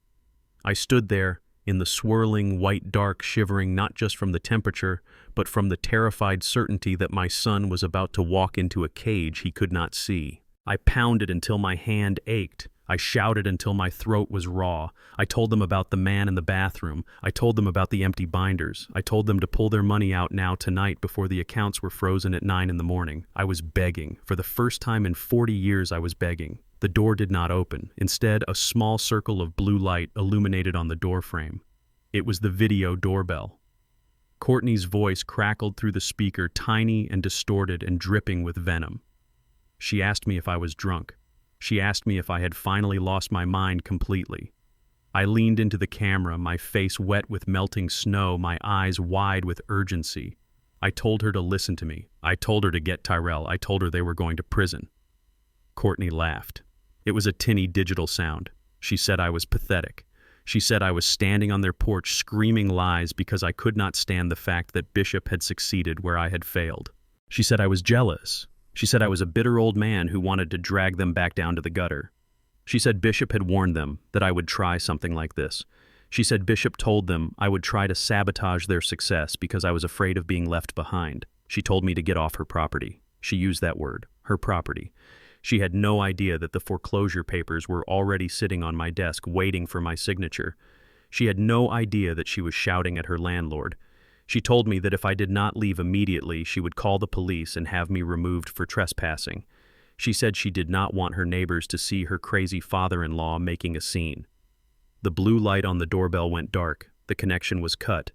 I stood there, in the swirling white dark, shivering not just from the temperature, but from the terrified certainty that my son was about to walk into a cage he could not see. I pounded until my hand ached. I shouted until my throat was raw. I told them about the man in the bathroom. I told them about the empty binders. I told them to pull their money out now tonight before the accounts were frozen at 9 a.m. I was begging. For the first time in 40 years, I was begging. The door did not open. Instead, a small circle of blue light illuminated on the doorframe. It was the video doorbell. Courtney's voice crackled through the speaker, tiny and distorted and dripping with venom. She asked me if I was drunk. She asked me if I had finally lost my mind completely. I leaned into the camera, my face wet with melting snow, my eyes wide with urgency. I told her to listen to me. I told her to get Tyrell. I told her they were going to prison. Courtney laughed. It was a tinny digital sound. She said I was pathetic. She said I was standing on their porch screaming lies because I could not stand the fact that Bishop had succeeded where I had failed. She said I was jealous. She said I was a bitter old man who wanted to drag them back down to the gutter. She said Bishop had warned them that I would try something like this. She said Bishop told them I would try to sabotage their success because I was afraid of being left behind. She told me to get off her property. She used that word, her property. She had no idea that the foreclosure papers were already sitting on my desk waiting for my signature. She had no idea that she was shouting at her landlord. She told me that if I did not leave immediately, she would call the police and have me removed for trespassing. She said she did not want her neighbors to see her crazy father-in-law making a scene. The blue light on the doorbell went dark. The connection was cut.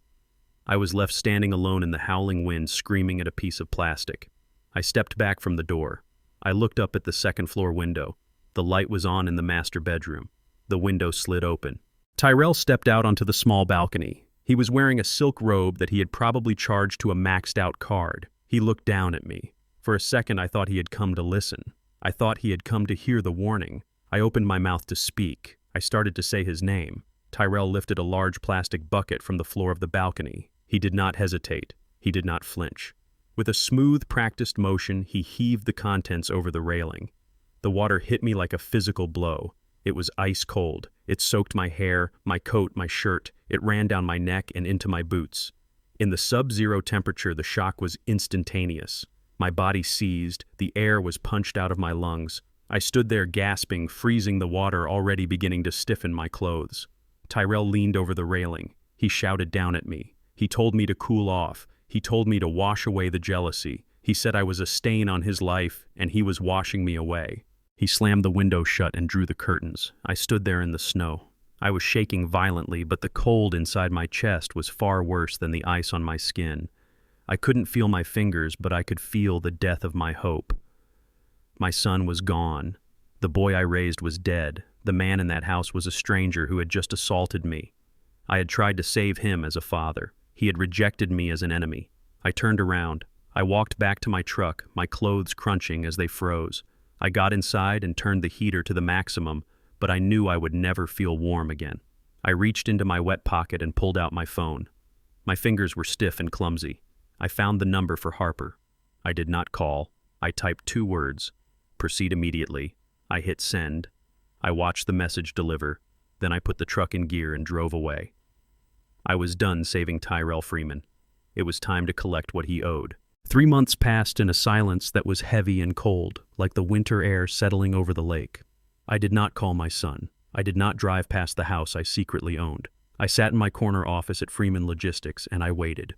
I was left standing alone in the howling wind, screaming at a piece of plastic. I stepped back from the door. I looked up at the second-floor window. The light was on in the master bedroom. The window slid open. Tyrell stepped out onto the small balcony. He was wearing a silk robe that he had probably charged to a maxed-out card. He looked down at me. For a second, I thought he had come to listen. I thought he had come to hear the warning. I opened my mouth to speak. I started to say his name. Tyrell lifted a large plastic bucket from the floor of the balcony. He did not hesitate. He did not flinch. With a smooth, practiced motion, he heaved the contents over the railing. The water hit me like a physical blow. It was ice cold. It soaked my hair, my coat, my shirt. It ran down my neck and into my boots. In the sub-zero temperature, the shock was instantaneous. My body seized. The air was punched out of my lungs. I stood there gasping, freezing, the water already beginning to stiffen my clothes. Tyrell leaned over the railing. He shouted down at me. He told me to cool off. He told me to wash away the jealousy. He said I was a stain on his life, and he was washing me away. He slammed the window shut and drew the curtains. I stood there in the snow. I was shaking violently, but the cold inside my chest was far worse than the ice on my skin. I couldn't feel my fingers, but I could feel the death of my hope. My son was gone. The boy I raised was dead. The man in that house was a stranger who had just assaulted me. I had tried to save him as a father. He had rejected me as an enemy. I turned around. I walked back to my truck, my clothes crunching as they froze. I got inside and turned the heater to the maximum, but I knew I would never feel warm again. I reached into my wet pocket and pulled out my phone. My fingers were stiff and clumsy. I found the number for Harper. I did not call. I typed 2 words. Proceed immediately. I hit send. I watched the message deliver. Then I put the truck in gear and drove away. I was done saving Tyrell Freeman. It was time to collect what he owed. 3 months passed in a silence that was heavy and cold, like the winter air settling over the lake. I did not call my son. I did not drive past the house I secretly owned. I sat in my corner office at Freeman Logistics and I waited.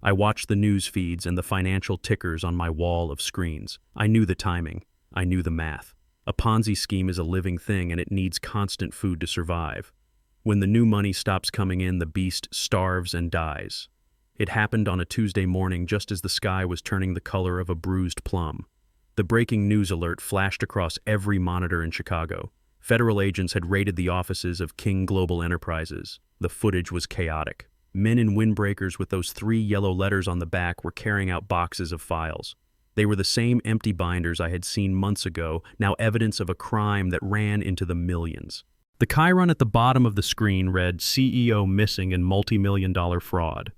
I watched the news feeds and the financial tickers on my wall of screens. I knew the timing. I knew the math. A Ponzi scheme is a living thing and it needs constant food to survive. When the new money stops coming in, the beast starves and dies. It happened on a Tuesday morning just as the sky was turning the color of a bruised plum. The breaking news alert flashed across every monitor in Chicago. Federal agents had raided the offices of King Global Enterprises. The footage was chaotic. Men in windbreakers with those 3 yellow letters on the back were carrying out boxes of files. They were the same empty binders I had seen months ago, now evidence of a crime that ran into the millions. The chyron at the bottom of the screen read, CEO missing in multi-million-dollar fraud.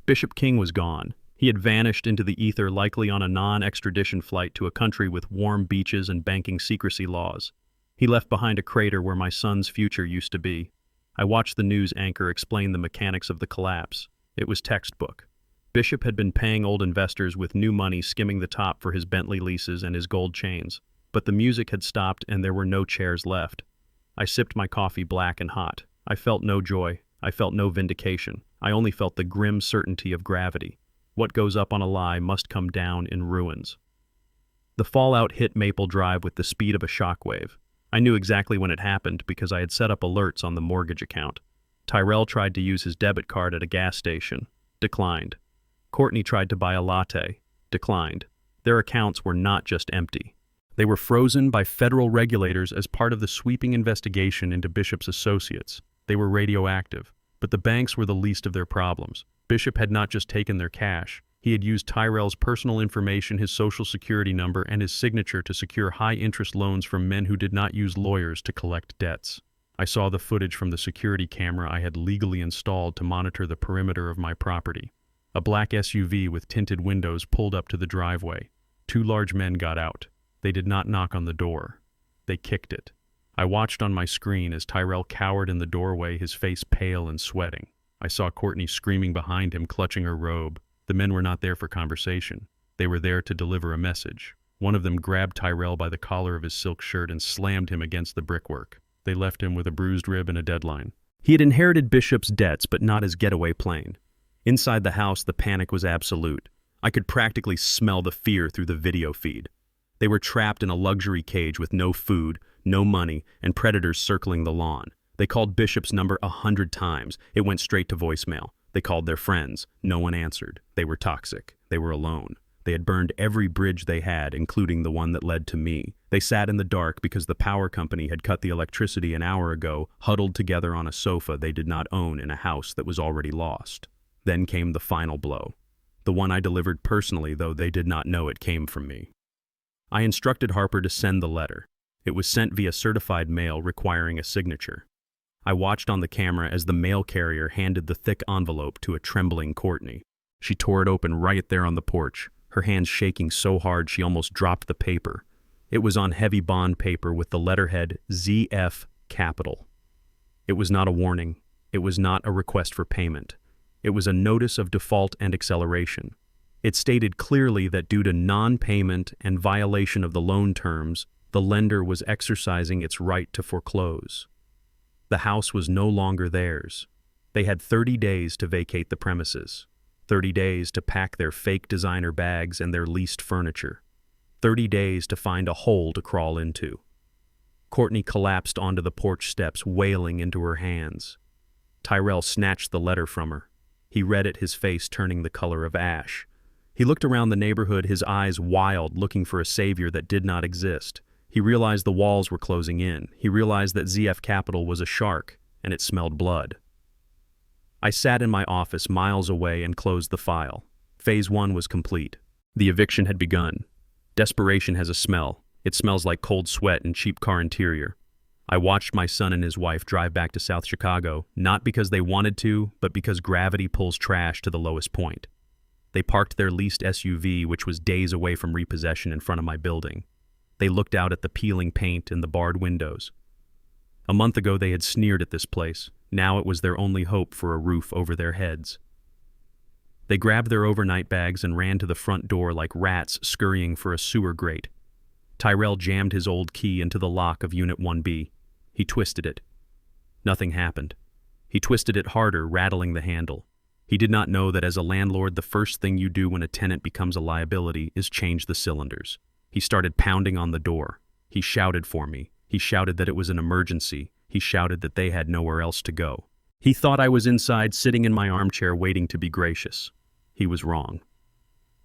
Bishop King was gone. He had vanished into the ether, likely on a non-extradition flight to a country with warm beaches and banking secrecy laws. He left behind a crater where my son's future used to be. I watched the news anchor explain the mechanics of the collapse. It was textbook. Bishop had been paying old investors with new money, skimming the top for his Bentley leases and his gold chains. But the music had stopped and there were no chairs left. I sipped my coffee black and hot. I felt no joy. I felt no vindication. I only felt the grim certainty of gravity. What goes up on a lie must come down in ruins. The fallout hit Maple Drive with the speed of a shockwave. I knew exactly when it happened because I had set up alerts on the mortgage account. Tyrell tried to use his debit card at a gas station. Declined. Courtney tried to buy a latte. Declined. Their accounts were not just empty. They were frozen by federal regulators as part of the sweeping investigation into Bishop's associates. They were radioactive, but the banks were the least of their problems. Bishop had not just taken their cash. He had used Tyrell's personal information, his social security number, and his signature to secure high-interest loans from men who did not use lawyers to collect debts. I saw the footage from the security camera I had legally installed to monitor the perimeter of my property. A black SUV with tinted windows pulled up to the driveway. 2 large men got out. They did not knock on the door. They kicked it. I watched on my screen as Tyrell cowered in the doorway, his face pale and sweating. I saw Courtney screaming behind him, clutching her robe. The men were not there for conversation. They were there to deliver a message. One of them grabbed Tyrell by the collar of his silk shirt and slammed him against the brickwork. They left him with a bruised rib and a deadline. He had inherited Bishop's debts, but not his getaway plane. Inside the house, the panic was absolute. I could practically smell the fear through the video feed. They were trapped in a luxury cage with no food, no money, and predators circling the lawn. They called Bishop's number 100 times. It went straight to voicemail. They called their friends. No one answered. They were toxic. They were alone. They had burned every bridge they had, including the one that led to me. They sat in the dark because the power company had cut the electricity an hour ago, huddled together on a sofa they did not own in a house that was already lost. Then came the final blow. The one I delivered personally, though they did not know it came from me. I instructed Harper to send the letter. It was sent via certified mail requiring a signature. I watched on the camera as the mail carrier handed the thick envelope to a trembling Courtney. She tore it open right there on the porch, her hands shaking so hard she almost dropped the paper. It was on heavy bond paper with the letterhead ZF capital. It was not a warning. It was not a request for payment. It was a notice of default and acceleration. It stated clearly that due to non-payment and violation of the loan terms, the lender was exercising its right to foreclose. The house was no longer theirs. They had 30 days to vacate the premises, 30 days to pack their fake designer bags and their leased furniture, 30 days to find a hole to crawl into. Courtney collapsed onto the porch steps, wailing into her hands. Tyrell snatched the letter from her. He read it, his face turning the color of ash. He looked around the neighborhood, his eyes wild, looking for a savior that did not exist. He realized the walls were closing in. He realized that ZF Capital was a shark, and it smelled blood. I sat in my office miles away and closed the file. Phase 1 was complete. The eviction had begun. Desperation has a smell. It smells like cold sweat and cheap car interior. I watched my son and his wife drive back to South Chicago, not because they wanted to, but because gravity pulls trash to the lowest point. They parked their leased SUV, which was days away from repossession, in front of my building. They looked out at the peeling paint and the barred windows. A month ago they had sneered at this place. Now it was their only hope for a roof over their heads. They grabbed their overnight bags and ran to the front door like rats scurrying for a sewer grate. Tyrell jammed his old key into the lock of Unit 1B. He twisted it. Nothing happened. He twisted it harder, rattling the handle. He did not know that as a landlord, the first thing you do when a tenant becomes a liability is change the cylinders. He started pounding on the door. He shouted for me. He shouted that it was an emergency. He shouted that they had nowhere else to go. He thought I was inside, sitting in my armchair waiting to be gracious. He was wrong.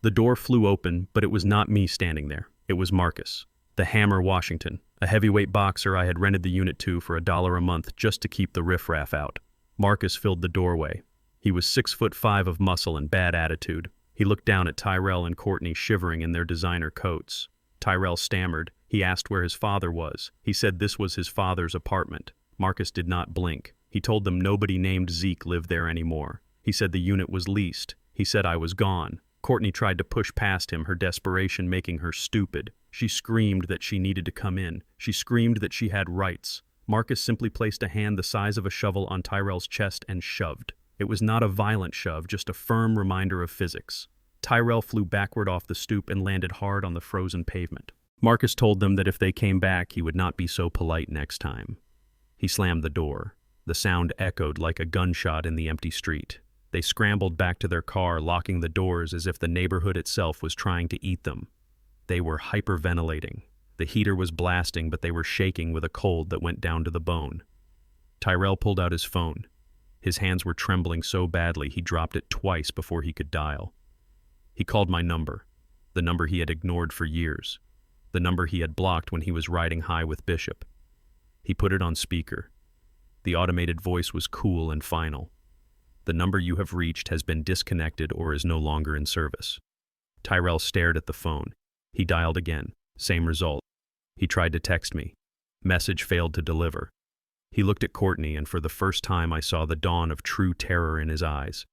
The door flew open, but it was not me standing there. It was Marcus, the Hammer Washington, a heavyweight boxer I had rented the unit to for $1 a month just to keep the riffraff out. Marcus filled the doorway. He was 6'5" of muscle and bad attitude. He looked down at Tyrell and Courtney shivering in their designer coats. Tyrell stammered. He asked where his father was. He said this was his father's apartment. Marcus did not blink. He told them nobody named Zeke lived there anymore. He said the unit was leased. He said I was gone. Courtney tried to push past him, her desperation making her stupid. She screamed that she needed to come in. She screamed that she had rights. Marcus simply placed a hand the size of a shovel on Tyrell's chest and shoved. It was not a violent shove, just a firm reminder of physics. Tyrell flew backward off the stoop and landed hard on the frozen pavement. Marcus told them that if they came back, he would not be so polite next time. He slammed the door. The sound echoed like a gunshot in the empty street. They scrambled back to their car, locking the doors as if the neighborhood itself was trying to eat them. They were hyperventilating. The heater was blasting, but they were shaking with a cold that went down to the bone. Tyrell pulled out his phone. His hands were trembling so badly he dropped it twice before he could dial. He called my number, the number he had ignored for years, the number he had blocked when he was riding high with Bishop. He put it on speaker. The automated voice was cool and final. The number you have reached has been disconnected or is no longer in service. Tyrell stared at the phone. He dialed again. Same result. He tried to text me. Message failed to deliver. He looked at Courtney, and for the first time I saw the dawn of true terror in his eyes.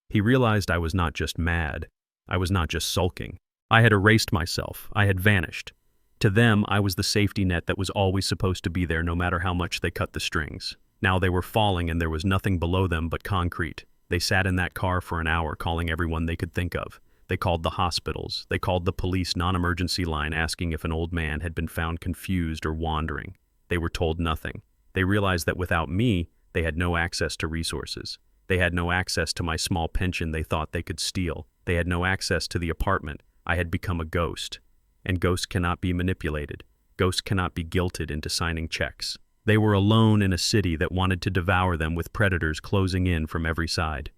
He realized I was not just mad. I was not just sulking. I had erased myself. I had vanished. To them, I was the safety net that was always supposed to be there no matter how much they cut the strings. Now they were falling and there was nothing below them but concrete. They sat in that car for an hour calling everyone they could think of. They called the hospitals. They called the police non-emergency line asking if an old man had been found confused or wandering. They were told nothing. They realized that without me, They had no access to resources. They had no access to my small pension they thought they could steal. They had no access to the apartment. I had become a ghost. And ghosts cannot be manipulated. Ghosts cannot be guilted into signing checks. They were alone in a city that wanted to devour them with predators closing in from every side.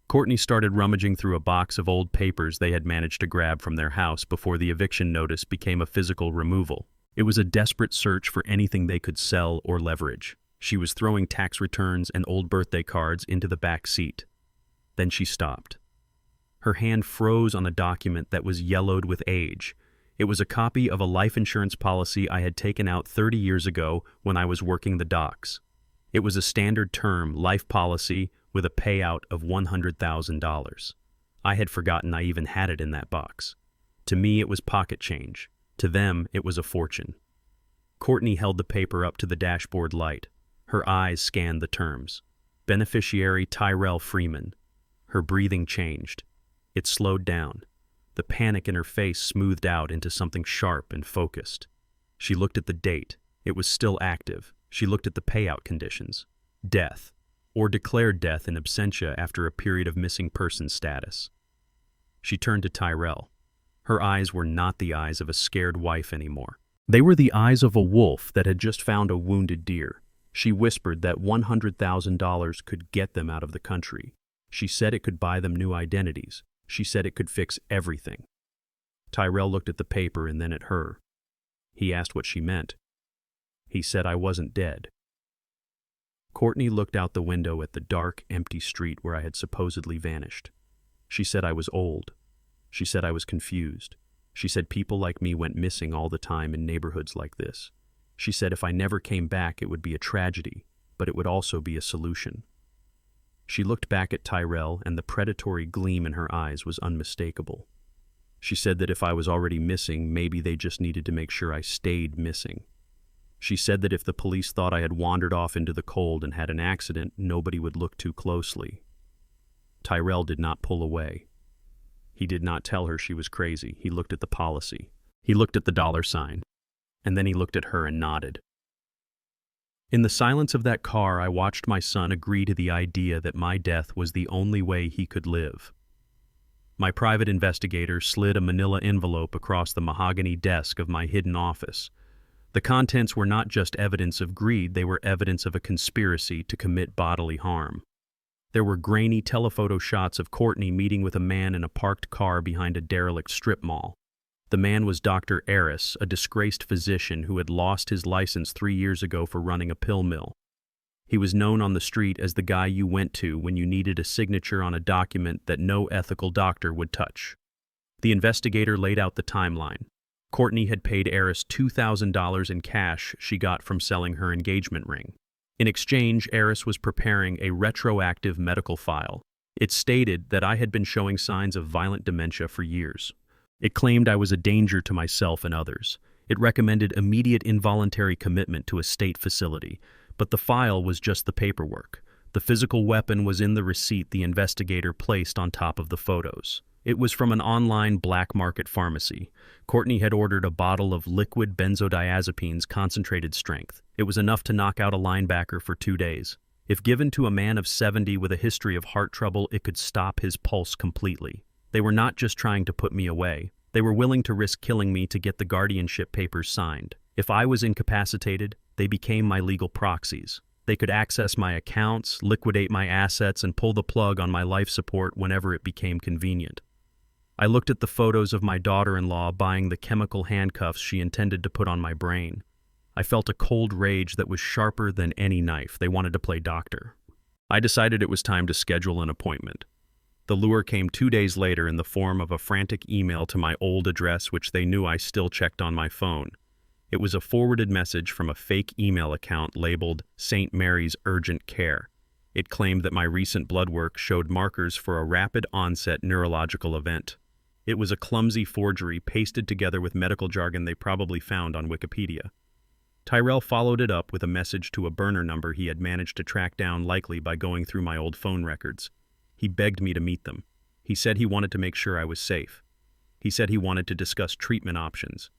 Courtney started rummaging through a box of old papers they had managed to grab from their house before the eviction notice became a physical removal. It was a desperate search for anything they could sell or leverage. She was throwing tax returns and old birthday cards into the back seat. Then she stopped. Her hand froze on a document that was yellowed with age. It was a copy of a life insurance policy I had taken out 30 years ago when I was working the docks. It was a standard term life policy with a payout of $100,000. I had forgotten I even had it in that box. To me, it was pocket change. To them, it was a fortune. Courtney held the paper up to the dashboard light. Her eyes scanned the terms. Beneficiary Tyrell Freeman. Her breathing changed. It slowed down. The panic in her face smoothed out into something sharp and focused. She looked at the date. It was still active. She looked at the payout conditions. Death, or declared death in absentia after a period of missing person status. She turned to Tyrell. Her eyes were not the eyes of a scared wife anymore. They were the eyes of a wolf that had just found a wounded deer. She whispered that $100,000 could get them out of the country. She said it could buy them new identities. She said it could fix everything. Tyrell looked at the paper and then at her. He asked what she meant. He said I wasn't dead. Courtney looked out the window at the dark, empty street where I had supposedly vanished. She said I was old. She said I was confused. She said people like me went missing all the time in neighborhoods like this. She said if I never came back it would be a tragedy, but it would also be a solution. She looked back at Tyrell and the predatory gleam in her eyes was unmistakable. She said that if I was already missing, maybe they just needed to make sure I stayed missing. She said that if the police thought I had wandered off into the cold and had an accident, nobody would look too closely. Tyrell did not pull away. He did not tell her she was crazy. He looked at the policy. He looked at the dollar sign. And then he looked at her and nodded. In the silence of that car, I watched my son agree to the idea that my death was the only way he could live. My private investigator slid a manila envelope across the mahogany desk of my hidden office. The contents were not just evidence of greed, they were evidence of a conspiracy to commit bodily harm. There were grainy telephoto shots of Courtney meeting with a man in a parked car behind a derelict strip mall. The man was Dr. Aris, a disgraced physician who had lost his license 3 years ago for running a pill mill. He was known on the street as the guy you went to when you needed a signature on a document that no ethical doctor would touch. The investigator laid out the timeline. Courtney had paid Aris $2,000 in cash she got from selling her engagement ring. In exchange, Aris was preparing a retroactive medical file. It stated that I had been showing signs of violent dementia for years. It claimed I was a danger to myself and others. It recommended immediate involuntary commitment to a state facility, but the file was just the paperwork. The physical weapon was in the receipt the investigator placed on top of the photos. It was from an online black market pharmacy. Courtney had ordered a bottle of liquid benzodiazepines concentrated strength. It was enough to knock out a linebacker for 2 days. If given to a man of 70 with a history of heart trouble, it could stop his pulse completely. They were not just trying to put me away. They were willing to risk killing me to get the guardianship papers signed. If I was incapacitated, they became my legal proxies. They could access my accounts, liquidate my assets, and pull the plug on my life support whenever it became convenient. I looked at the photos of my daughter-in-law buying the chemical handcuffs she intended to put on my brain. I felt a cold rage that was sharper than any knife. They wanted to play doctor. I decided it was time to schedule an appointment. The lure came 2 days later in the form of a frantic email to my old address, which they knew I still checked on my phone. It was a forwarded message from a fake email account labeled St. Mary's Urgent Care. It claimed that my recent blood work showed markers for a rapid onset neurological event. It was a clumsy forgery pasted together with medical jargon they probably found on Wikipedia. Tyrell followed it up with a message to a burner number he had managed to track down, likely by going through my old phone records. He begged me to meet them. He said he wanted to make sure I was safe. He said he wanted to discuss treatment options.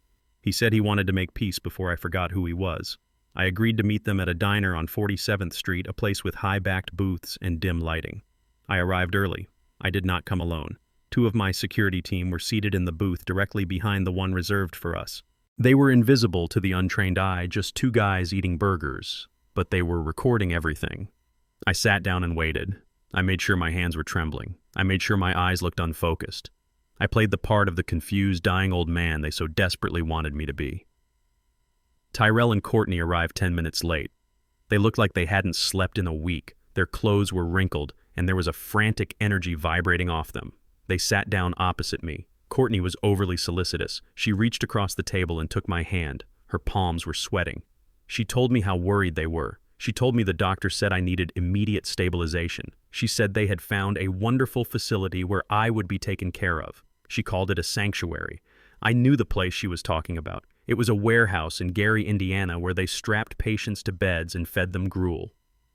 He said he wanted to make peace before I forgot who he was. I agreed to meet them at a diner on 47th Street, a place with high-backed booths and dim lighting. I arrived early. I did not come alone. Two of my security team were seated in the booth directly behind the one reserved for us. They were invisible to the untrained eye, just two guys eating burgers, but they were recording everything. I sat down and waited. I made sure my hands were trembling. I made sure my eyes looked unfocused. I played the part of the confused, dying old man they so desperately wanted me to be. Tyrell and Courtney arrived 10 minutes late. They looked like they hadn't slept in a week. Their clothes were wrinkled, and there was a frantic energy vibrating off them. They sat down opposite me. Courtney was overly solicitous. She reached across the table and took my hand. Her palms were sweating. She told me how worried they were. She told me the doctor said I needed immediate stabilization. She said they had found a wonderful facility where I would be taken care of. She called it a sanctuary. I knew the place she was talking about. It was a warehouse in Gary, Indiana, where they strapped patients to beds and fed them gruel.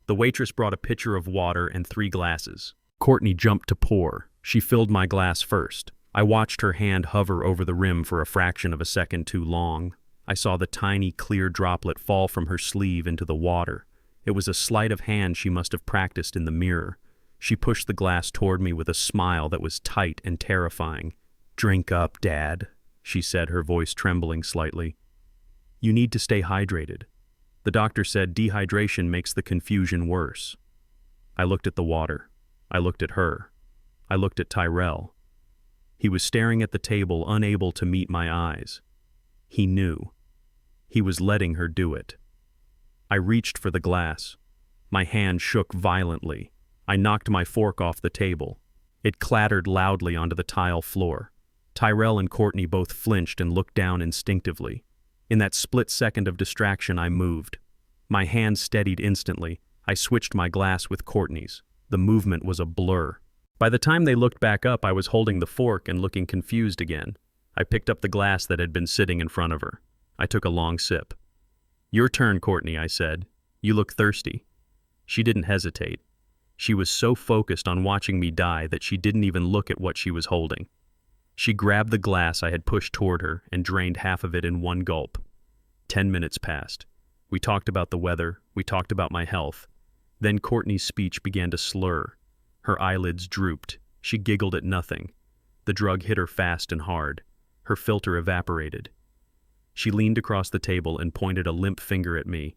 The waitress brought a pitcher of water and 3 glasses. Courtney jumped to pour. She filled my glass first. I watched her hand hover over the rim for a fraction of a second too long. I saw the tiny, clear droplet fall from her sleeve into the water. It was a sleight of hand she must have practiced in the mirror. She pushed the glass toward me with a smile that was tight and terrifying. "Drink up, Dad," she said, her voice trembling slightly. "You need to stay hydrated. The doctor said dehydration makes the confusion worse." I looked at the water. I looked at her. I looked at Tyrell. He was staring at the table, unable to meet my eyes. He knew. He was letting her do it. I reached for the glass. My hand shook violently. I knocked my fork off the table. It clattered loudly onto the tile floor. Tyrell and Courtney both flinched and looked down instinctively. In that split second of distraction, I moved. My hand steadied instantly. I switched my glass with Courtney's. The movement was a blur. By the time they looked back up, I was holding the fork and looking confused again. I picked up the glass that had been sitting in front of her. I took a long sip. "Your turn, Courtney," I said. "You look thirsty." She didn't hesitate. She was so focused on watching me die that she didn't even look at what she was holding. She grabbed the glass I had pushed toward her and drained half of it in one gulp. 10 minutes passed. We talked about the weather. We talked about my health. Then Courtney's speech began to slur. Her eyelids drooped. She giggled at nothing. The drug hit her fast and hard. Her filter evaporated. She leaned across the table and pointed a limp finger at me.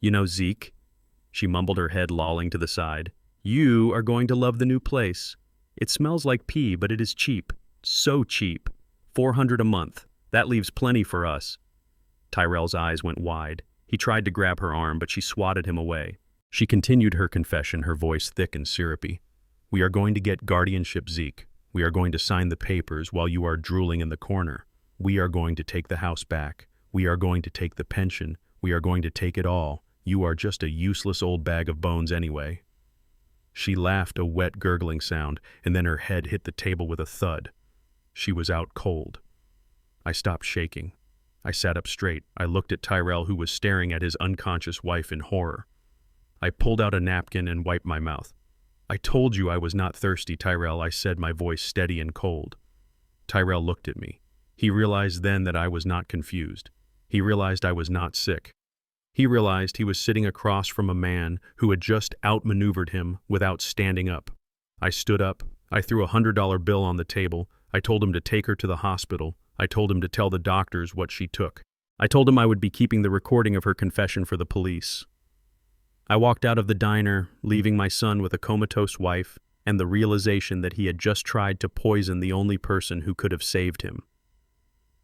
"You know, Zeke," she mumbled, her head lolling to the side, "you are going to love the new place. It smells like pee, but it is cheap. So cheap. $400 a month. That leaves plenty for us." Tyrell's eyes went wide. He tried to grab her arm, but she swatted him away. She continued her confession, her voice thick and syrupy. "We are going to get guardianship, Zeke. We are going to sign the papers while you are drooling in the corner. We are going to take the house back. We are going to take the pension. We are going to take it all. You are just a useless old bag of bones anyway." She laughed, a wet gurgling sound, and then her head hit the table with a thud. She was out cold. I stopped shaking. I sat up straight. I looked at Tyrell, who was staring at his unconscious wife in horror. I pulled out a napkin and wiped my mouth. "I told you I was not thirsty, Tyrell," I said, my voice steady and cold. Tyrell looked at me. He realized then that I was not confused. He realized I was not sick. He realized he was sitting across from a man who had just outmaneuvered him without standing up. I stood up. I threw a $100 bill on the table. I told him to take her to the hospital. I told him to tell the doctors what she took. I told him I would be keeping the recording of her confession for the police. I walked out of the diner, leaving my son with a comatose wife and the realization that he had just tried to poison the only person who could have saved him.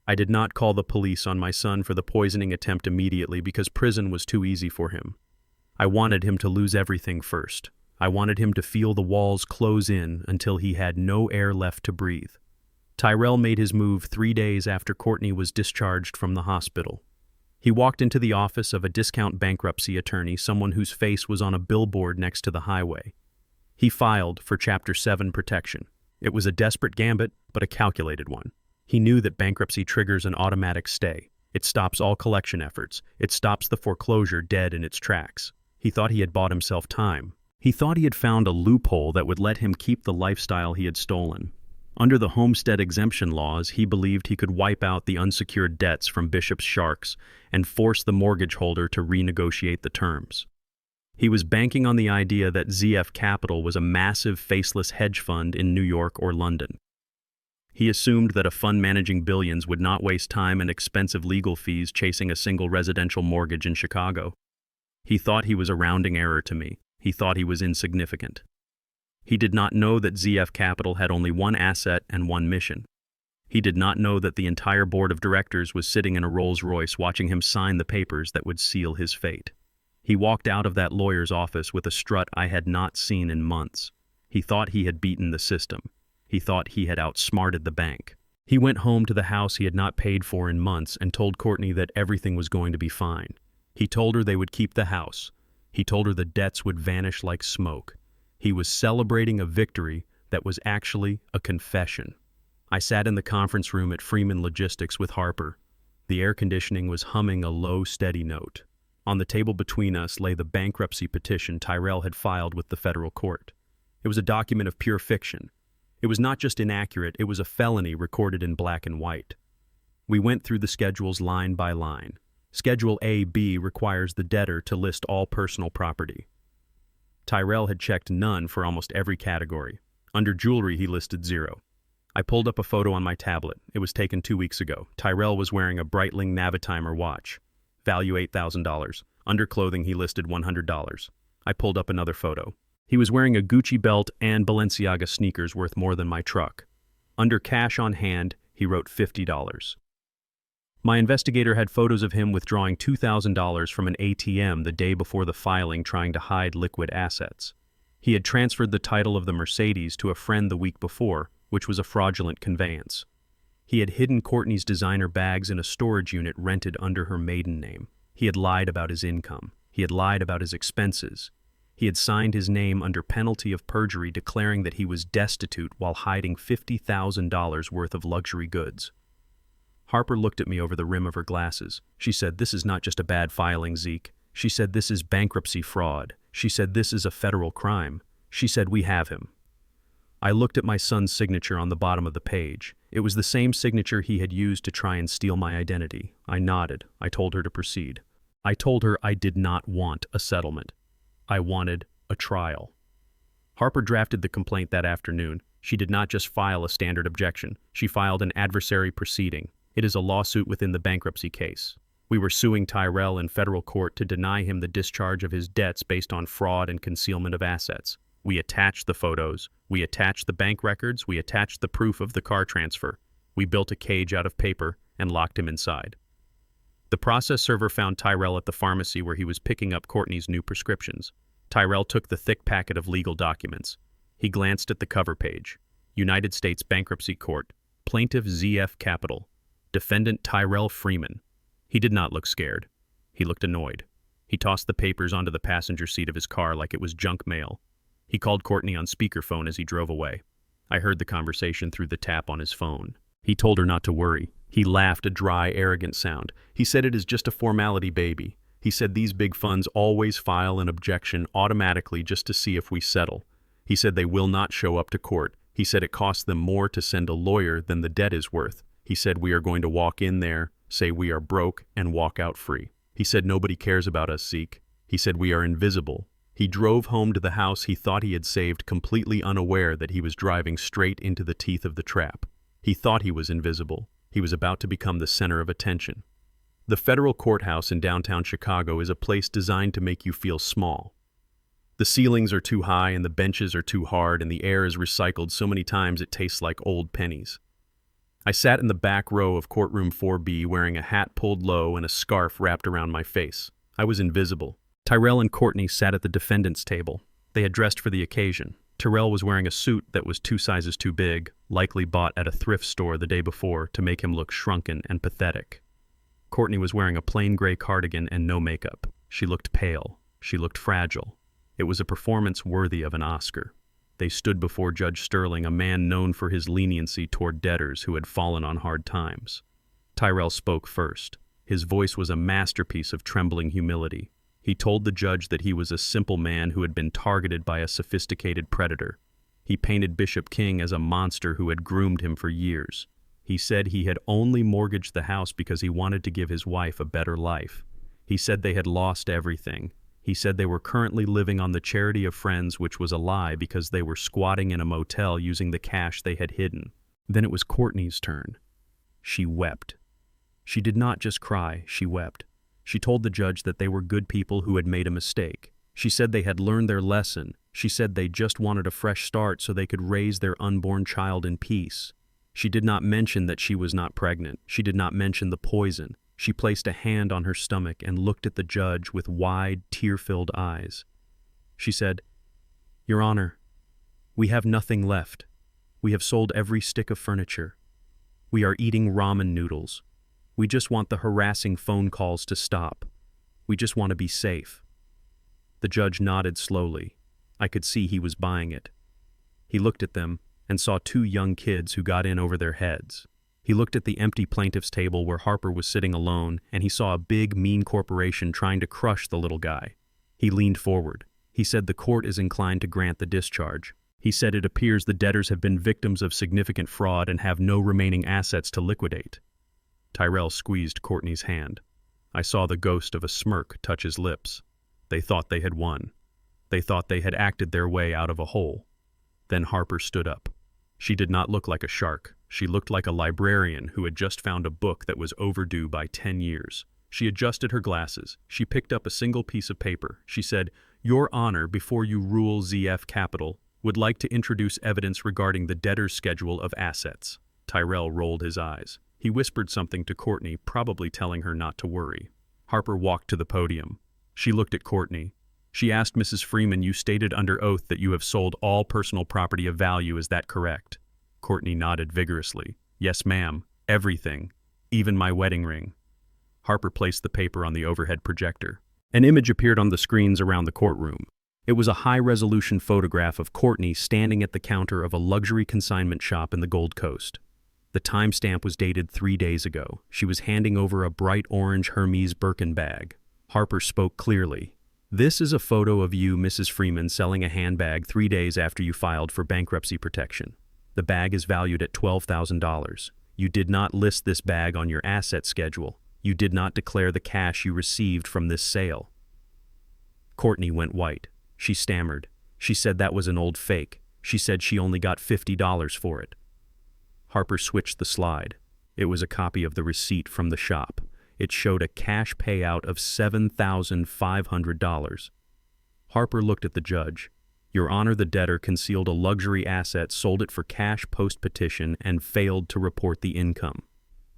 I did not call the police on my son for the poisoning attempt immediately because prison was too easy for him. I wanted him to lose everything first. I wanted him to feel the walls close in until he had no air left to breathe. Tyrell made his move 3 days after Courtney was discharged from the hospital. He walked into the office of a discount bankruptcy attorney, someone whose face was on a billboard next to the highway. He filed for Chapter 7 protection. It was a desperate gambit, but a calculated one. He knew that bankruptcy triggers an automatic stay. It stops all collection efforts. It stops the foreclosure dead in its tracks. He thought he had bought himself time. He thought he had found a loophole that would let him keep the lifestyle he had stolen. Under the homestead exemption laws, he believed he could wipe out the unsecured debts from Bishop's sharks and force the mortgage holder to renegotiate the terms. He was banking on the idea that ZF Capital was a massive faceless hedge fund in New York or London. He assumed that a fund managing billions would not waste time and expensive legal fees chasing a single residential mortgage in Chicago. He thought he was a rounding error to me. He thought he was insignificant. He did not know that ZF Capital had only one asset and one mission. He did not know that the entire board of directors was sitting in a Rolls-Royce watching him sign the papers that would seal his fate. He walked out of that lawyer's office with a strut I had not seen in months. He thought he had beaten the system. He thought he had outsmarted the bank. He went home to the house he had not paid for in months and told Courtney that everything was going to be fine. He told her they would keep the house. He told her the debts would vanish like smoke. He was celebrating a victory that was actually a confession. I sat in the conference room at Freeman Logistics with Harper. The air conditioning was humming a low, steady note. On the table between us lay the bankruptcy petition Tyrell had filed with the federal court. It was a document of pure fiction. It was not just inaccurate, it was a felony recorded in black and white. We went through the schedules line by line. Schedule A-B requires the debtor to list all personal property. Tyrell had checked none for almost every category. Under jewelry, he listed 0. I pulled up a photo on my tablet. It was taken 2 weeks ago. Tyrell was wearing a Breitling Navitimer watch. Value $8,000. Under clothing, he listed $100. I pulled up another photo. He was wearing a Gucci belt and Balenciaga sneakers worth more than my truck. Under cash on hand, he wrote $50. My investigator had photos of him withdrawing $2,000 from an ATM the day before the filing trying to hide liquid assets. He had transferred the title of the Mercedes to a friend the week before, which was a fraudulent conveyance. He had hidden Courtney's designer bags in a storage unit rented under her maiden name. He had lied about his income. He had lied about his expenses. He had signed his name under penalty of perjury declaring that he was destitute while hiding $50,000 worth of luxury goods. Harper looked at me over the rim of her glasses. She said, "This is not just a bad filing, Zeke." She said, "This is bankruptcy fraud." She said, "This is a federal crime." She said, "We have him." I looked at my son's signature on the bottom of the page. It was the same signature he had used to try and steal my identity. I nodded. I told her to proceed. I told her I did not want a settlement. I wanted a trial. Harper drafted the complaint that afternoon. She did not just file a standard objection. She filed an adversary proceeding. It is a lawsuit within the bankruptcy case. We were suing Tyrell in federal court to deny him the discharge of his debts based on fraud and concealment of assets. We attached the photos. We attached the bank records. We attached the proof of the car transfer. We built a cage out of paper and locked him inside. The process server found Tyrell at the pharmacy where he was picking up Courtney's new prescriptions. Tyrell took the thick packet of legal documents. He glanced at the cover page. United States Bankruptcy Court. Plaintiff ZF Capital. Defendant Tyrell Freeman. He did not look scared. He looked annoyed. He tossed the papers onto the passenger seat of his car like it was junk mail. He called Courtney on speakerphone as he drove away. I heard the conversation through the tap on his phone. He told her not to worry. He laughed a dry, arrogant sound. He said it is just a formality, baby. He said these big funds always file an objection automatically just to see if we settle. He said they will not show up to court. He said it costs them more to send a lawyer than the debt is worth. He said we are going to walk in there, say we are broke, and walk out free. He said nobody cares about us, Zeke. He said we are invisible. He drove home to the house he thought he had saved, completely unaware that he was driving straight into the teeth of the trap. He thought he was invisible. He was about to become the center of attention. The federal courthouse in downtown Chicago is a place designed to make you feel small. The ceilings are too high and the benches are too hard and the air is recycled so many times it tastes like old pennies. I sat in the back row of courtroom 4B wearing a hat pulled low and a scarf wrapped around my face. I was invisible. Tyrell and Courtney sat at the defendant's table. They had dressed for the occasion. Tyrell was wearing a suit that was 2 sizes too big, likely bought at a thrift store the day before to make him look shrunken and pathetic. Courtney was wearing a plain gray cardigan and no makeup. She looked pale. She looked fragile. It was a performance worthy of an Oscar. They stood before Judge Sterling, a man known for his leniency toward debtors who had fallen on hard times. Tyrell spoke first. His voice was a masterpiece of trembling humility. He told the judge that he was a simple man who had been targeted by a sophisticated predator. He painted Bishop King as a monster who had groomed him for years. He said he had only mortgaged the house because he wanted to give his wife a better life. He said they had lost everything. He said they were currently living on the charity of friends, which was a lie because they were squatting in a motel using the cash they had hidden. Then it was Courtney's turn. She wept. She did not just cry, she wept. She told the judge that they were good people who had made a mistake. She said they had learned their lesson. She said they just wanted a fresh start so they could raise their unborn child in peace. She did not mention that she was not pregnant. She did not mention the poison. She placed a hand on her stomach and looked at the judge with wide, tear-filled eyes. She said, "Your Honor, we have nothing left. We have sold every stick of furniture. We are eating ramen noodles. We just want the harassing phone calls to stop. We just want to be safe." The judge nodded slowly. I could see he was buying it. He looked at them and saw two young kids who got in over their heads. He looked at the empty plaintiff's table where Harper was sitting alone, and he saw a big, mean corporation trying to crush the little guy. He leaned forward. He said the court is inclined to grant the discharge. He said it appears the debtors have been victims of significant fraud and have no remaining assets to liquidate. Tyrell squeezed Courtney's hand. I saw the ghost of a smirk touch his lips. They thought they had won. They thought they had acted their way out of a hole. Then Harper stood up. She did not look like a shark. She looked like a librarian who had just found a book that was overdue by 10 years. She adjusted her glasses. She picked up a single piece of paper. She said, "Your Honor, before you rule ZF Capital, would like to introduce evidence regarding the debtor's schedule of assets." Tyrell rolled his eyes. He whispered something to Courtney, probably telling her not to worry. Harper walked to the podium. She looked at Courtney. She asked Mrs. Freeman, "You stated under oath that you have sold all personal property of value, is that correct?" Courtney nodded vigorously. "Yes, ma'am. Everything. Even my wedding ring." Harper placed the paper on the overhead projector. An image appeared on the screens around the courtroom. It was a high-resolution photograph of Courtney standing at the counter of a luxury consignment shop in the Gold Coast. The timestamp was dated 3 days ago. She was handing over a bright orange Hermes Birkin bag. Harper spoke clearly. "This is a photo of you, Mrs. Freeman, selling a handbag 3 days after you filed for bankruptcy protection. The bag is valued at $12,000. You did not list this bag on your asset schedule. You did not declare the cash you received from this sale." Courtney went white. She stammered. She said that was an old fake. She said she only got $50 for it. Harper switched the slide. It was a copy of the receipt from the shop. It showed a cash payout of $7,500. Harper looked at the judge. "Your Honor, the debtor concealed a luxury asset, sold it for cash post-petition, and failed to report the income.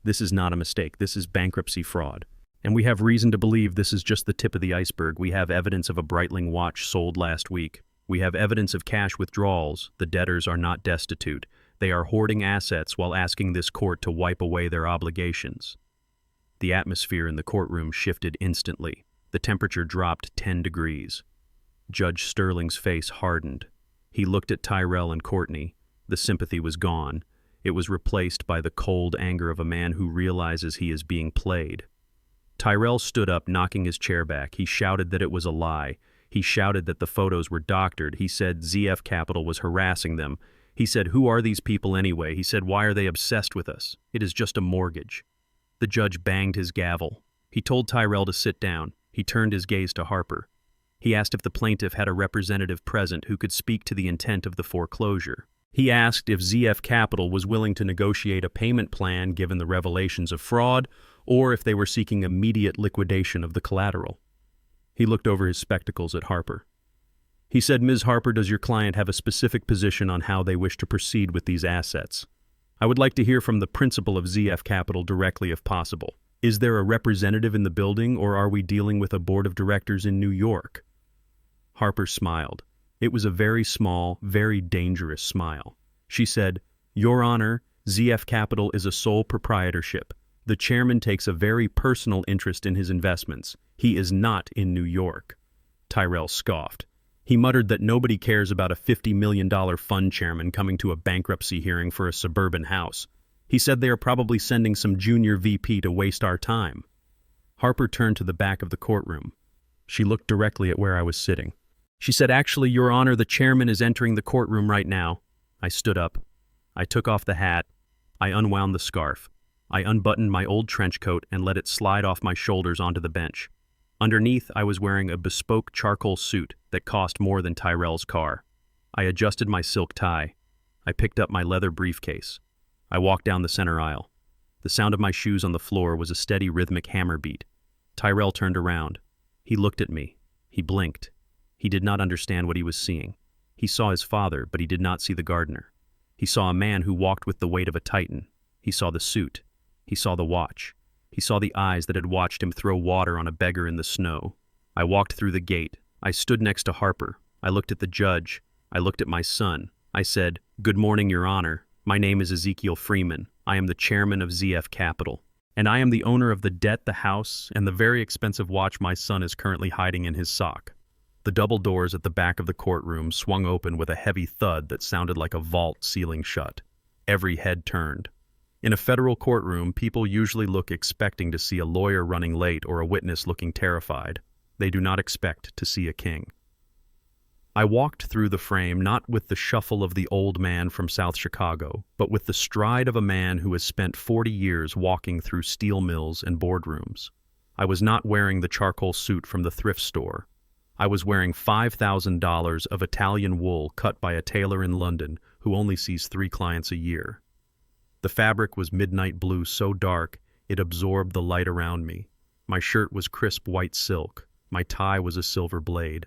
This is not a mistake. This is bankruptcy fraud. And we have reason to believe this is just the tip of the iceberg. We have evidence of a Breitling watch sold last week. We have evidence of cash withdrawals. The debtors are not destitute. They are hoarding assets while asking this court to wipe away their obligations." The atmosphere in the courtroom shifted instantly. The temperature dropped 10 degrees. Judge Sterling's face hardened. He looked at Tyrell and Courtney. The sympathy was gone. It was replaced by the cold anger of a man who realizes he is being played. Tyrell stood up, knocking his chair back. He shouted that it was a lie. He shouted that the photos were doctored. He said ZF Capital was harassing them. He said, "Who are these people anyway?" He said, "Why are they obsessed with us? It is just a mortgage." The judge banged his gavel. He told Tyrell to sit down. He turned his gaze to Harper. He asked if the plaintiff had a representative present who could speak to the intent of the foreclosure. He asked if ZF Capital was willing to negotiate a payment plan given the revelations of fraud, or if they were seeking immediate liquidation of the collateral. He looked over his spectacles at Harper. He said, "Ms. Harper, does your client have a specific position on how they wish to proceed with these assets? I would like to hear from the principal of ZF Capital directly if possible. Is there a representative in the building, or are we dealing with a board of directors in New York?" Harper smiled. It was a very small, very dangerous smile. She said, "Your Honor, ZF Capital is a sole proprietorship. The chairman takes a very personal interest in his investments. He is not in New York." Tyrell scoffed. He muttered that nobody cares about a $50 million fund chairman coming to a bankruptcy hearing for a suburban house. He said they are probably sending some junior VP to waste our time. Harper turned to the back of the courtroom. She looked directly at where I was sitting. She said, "Actually, Your Honor, the chairman is entering the courtroom right now." I stood up. I took off the hat. I unwound the scarf. I unbuttoned my old trench coat and let it slide off my shoulders onto the bench. Underneath, I was wearing a bespoke charcoal suit that cost more than Tyrell's car. I adjusted my silk tie. I picked up my leather briefcase. I walked down the center aisle. The sound of my shoes on the floor was a steady rhythmic hammer beat. Tyrell turned around. He looked at me. He blinked. He did not understand what he was seeing. He saw his father, but he did not see the gardener. He saw a man who walked with the weight of a titan. He saw the suit. He saw the watch. He saw the eyes that had watched him throw water on a beggar in the snow. I walked through the gate. I stood next to Harper. I looked at the judge. I looked at my son. I said, "Good morning, Your Honor. My name is Ezekiel Freeman. I am the chairman of ZF Capital. And I am the owner of the debt, the house, and the very expensive watch my son is currently hiding in his sock." The double doors at the back of the courtroom swung open with a heavy thud that sounded like a vault sealing shut. Every head turned. In a federal courtroom, people usually look expecting to see a lawyer running late or a witness looking terrified. They do not expect to see a king. I walked through the frame not with the shuffle of the old man from South Chicago, but with the stride of a man who has spent 40 years walking through steel mills and boardrooms. I was not wearing the charcoal suit from the thrift store. I was wearing $5,000 of Italian wool cut by a tailor in London who only sees 3 clients a year. The fabric was midnight blue so dark it absorbed the light around me. My shirt was crisp white silk. My tie was a silver blade.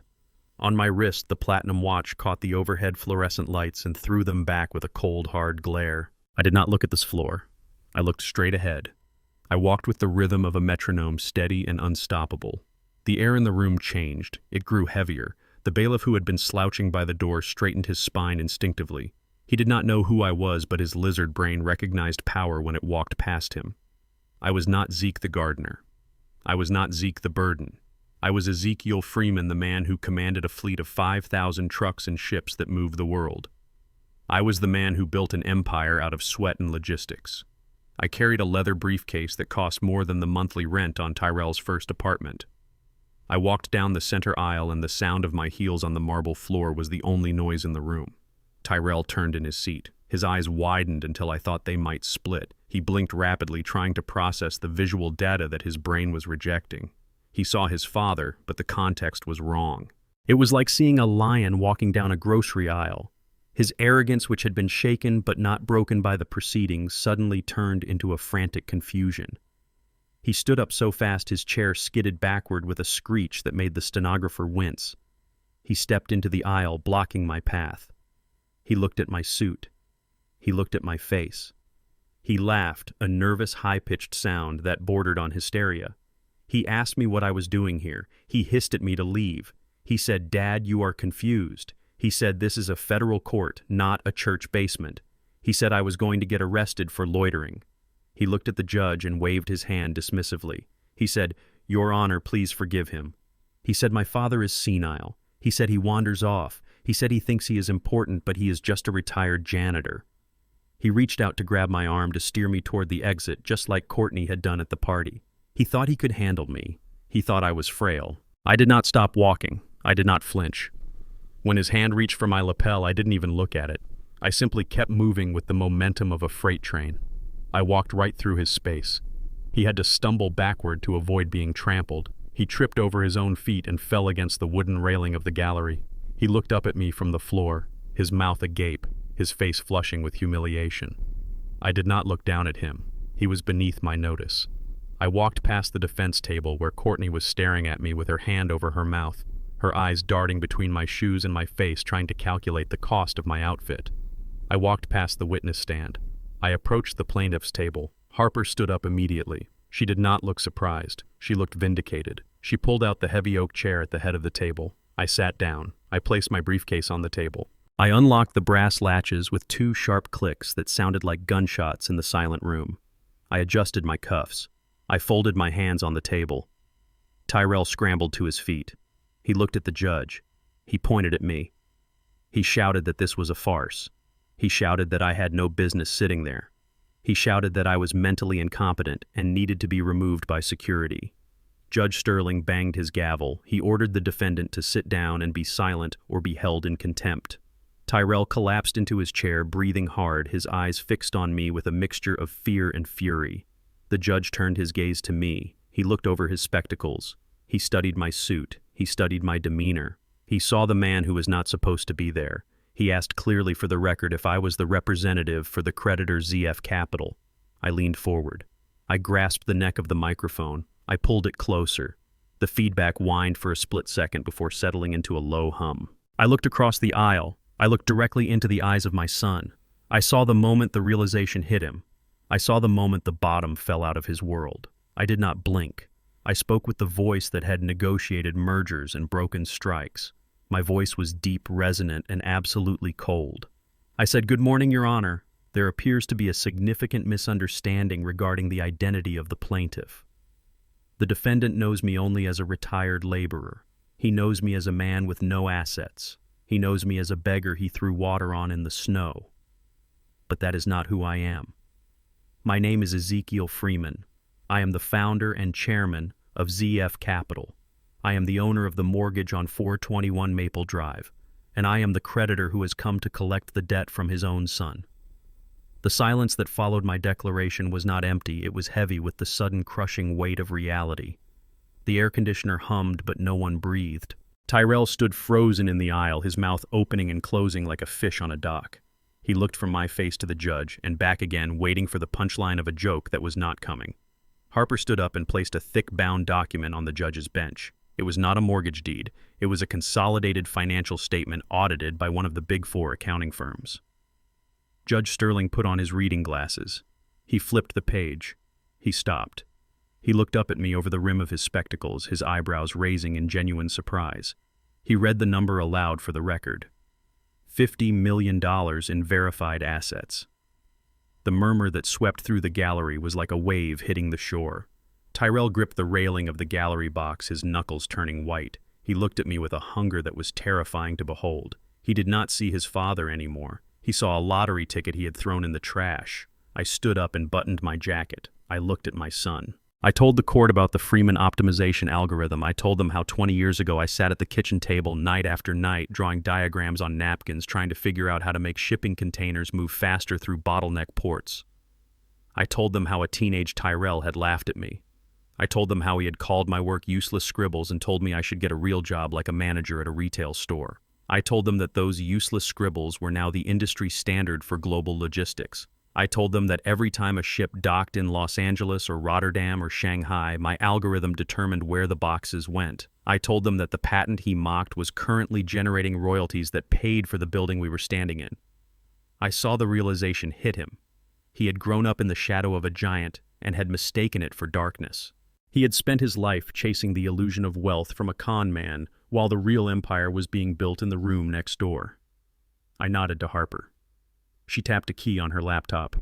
On my wrist, the platinum watch caught the overhead fluorescent lights and threw them back with a cold, hard glare. I did not look at this floor. I looked straight ahead. I walked with the rhythm of a metronome, steady and unstoppable. The air in the room changed. It grew heavier. The bailiff who had been slouching by the door straightened his spine instinctively. He did not know who I was, but his lizard brain recognized power when it walked past him. I was not Zeke the gardener. I was not Zeke the burden. I was Ezekiel Freeman, the man who commanded a fleet of 5,000 trucks and ships that moved the world. I was the man who built an empire out of sweat and logistics. I carried a leather briefcase that cost more than the monthly rent on Tyrell's first apartment. I walked down the center aisle and the sound of my heels on the marble floor was the only noise in the room. Tyrell turned in his seat. His eyes widened until I thought they might split. He blinked rapidly, trying to process the visual data that his brain was rejecting. He saw his father, but the context was wrong. It was like seeing a lion walking down a grocery aisle. His arrogance, which had been shaken but not broken by the proceedings, suddenly turned into a frantic confusion. He stood up so fast his chair skidded backward with a screech that made the stenographer wince. He stepped into the aisle, blocking my path. He looked at my suit. He looked at my face. He laughed, a nervous, high-pitched sound that bordered on hysteria. He asked me what I was doing here. He hissed at me to leave. He said, "Dad, you are confused." He said, "This is a federal court, not a church basement." He said I was going to get arrested for loitering. He looked at the judge and waved his hand dismissively. He said, "Your Honor, please forgive him." He said, "My father is senile." He said he wanders off. He said he thinks he is important, but he is just a retired janitor. He reached out to grab my arm to steer me toward the exit, just like Courtney had done at the party. He thought he could handle me. He thought I was frail. I did not stop walking. I did not flinch. When his hand reached for my lapel, I didn't even look at it. I simply kept moving with the momentum of a freight train. I walked right through his space. He had to stumble backward to avoid being trampled. He tripped over his own feet and fell against the wooden railing of the gallery. He looked up at me from the floor, his mouth agape, his face flushing with humiliation. I did not look down at him. He was beneath my notice. I walked past the defense table where Courtney was staring at me with her hand over her mouth, her eyes darting between my shoes and my face, trying to calculate the cost of my outfit. I walked past the witness stand. I approached the plaintiff's table. Harper stood up immediately. She did not look surprised. She looked vindicated. She pulled out the heavy oak chair at the head of the table. I sat down. I placed my briefcase on the table. I unlocked the brass latches with 2 sharp clicks that sounded like gunshots in the silent room. I adjusted my cuffs. I folded my hands on the table. Tyrell scrambled to his feet. He looked at the judge. He pointed at me. He shouted that this was a farce. He shouted that I had no business sitting there. He shouted that I was mentally incompetent and needed to be removed by security. Judge Sterling banged his gavel. He ordered the defendant to sit down and be silent or be held in contempt. Tyrell collapsed into his chair, breathing hard, his eyes fixed on me with a mixture of fear and fury. The judge turned his gaze to me. He looked over his spectacles. He studied my suit. He studied my demeanor. He saw the man who was not supposed to be there. He asked clearly for the record if I was the representative for the creditor ZF Capital. I leaned forward. I grasped the neck of the microphone. I pulled it closer. The feedback whined for a split second before settling into a low hum. I looked across the aisle. I looked directly into the eyes of my son. I saw the moment the realization hit him. I saw the moment the bottom fell out of his world. I did not blink. I spoke with the voice that had negotiated mergers and broken strikes. My voice was deep, resonant, and absolutely cold. I said, "Good morning, Your Honor. There appears to be a significant misunderstanding regarding the identity of the plaintiff. The defendant knows me only as a retired laborer. He knows me as a man with no assets. He knows me as a beggar he threw water on in the snow. But that is not who I am. My name is Ezekiel Freeman. I am the founder and chairman of ZF Capital. I am the owner of the mortgage on 421 Maple Drive, and I am the creditor who has come to collect the debt from his own son." The silence that followed my declaration was not empty, it was heavy with the sudden crushing weight of reality. The air conditioner hummed, but no one breathed. Tyrell stood frozen in the aisle, his mouth opening and closing like a fish on a dock. He looked from my face to the judge, and back again, waiting for the punchline of a joke that was not coming. Harper stood up and placed a thick bound document on the judge's bench. It was not a mortgage deed. It was a consolidated financial statement audited by one of the Big Four accounting firms. Judge Sterling put on his reading glasses. He flipped the page. He stopped. He looked up at me over the rim of his spectacles, his eyebrows raising in genuine surprise. He read the number aloud for the record. $50 million in verified assets. The murmur that swept through the gallery was like a wave hitting the shore. Tyrell gripped the railing of the gallery box, his knuckles turning white. He looked at me with a hunger that was terrifying to behold. He did not see his father anymore. He saw a lottery ticket he had thrown in the trash. I stood up and buttoned my jacket. I looked at my son. I told the court about the Freeman optimization algorithm. I told them how 20 years ago I sat at the kitchen table night after night drawing diagrams on napkins trying to figure out how to make shipping containers move faster through bottleneck ports. I told them how a teenage Tyrell had laughed at me. I told them how he had called my work useless scribbles and told me I should get a real job like a manager at a retail store. I told them that those useless scribbles were now the industry standard for global logistics. I told them that every time a ship docked in Los Angeles or Rotterdam or Shanghai, my algorithm determined where the boxes went. I told them that the patent he mocked was currently generating royalties that paid for the building we were standing in. I saw the realization hit him. He had grown up in the shadow of a giant and had mistaken it for darkness. He had spent his life chasing the illusion of wealth from a con man while the real empire was being built in the room next door. I nodded to Harper. She tapped a key on her laptop.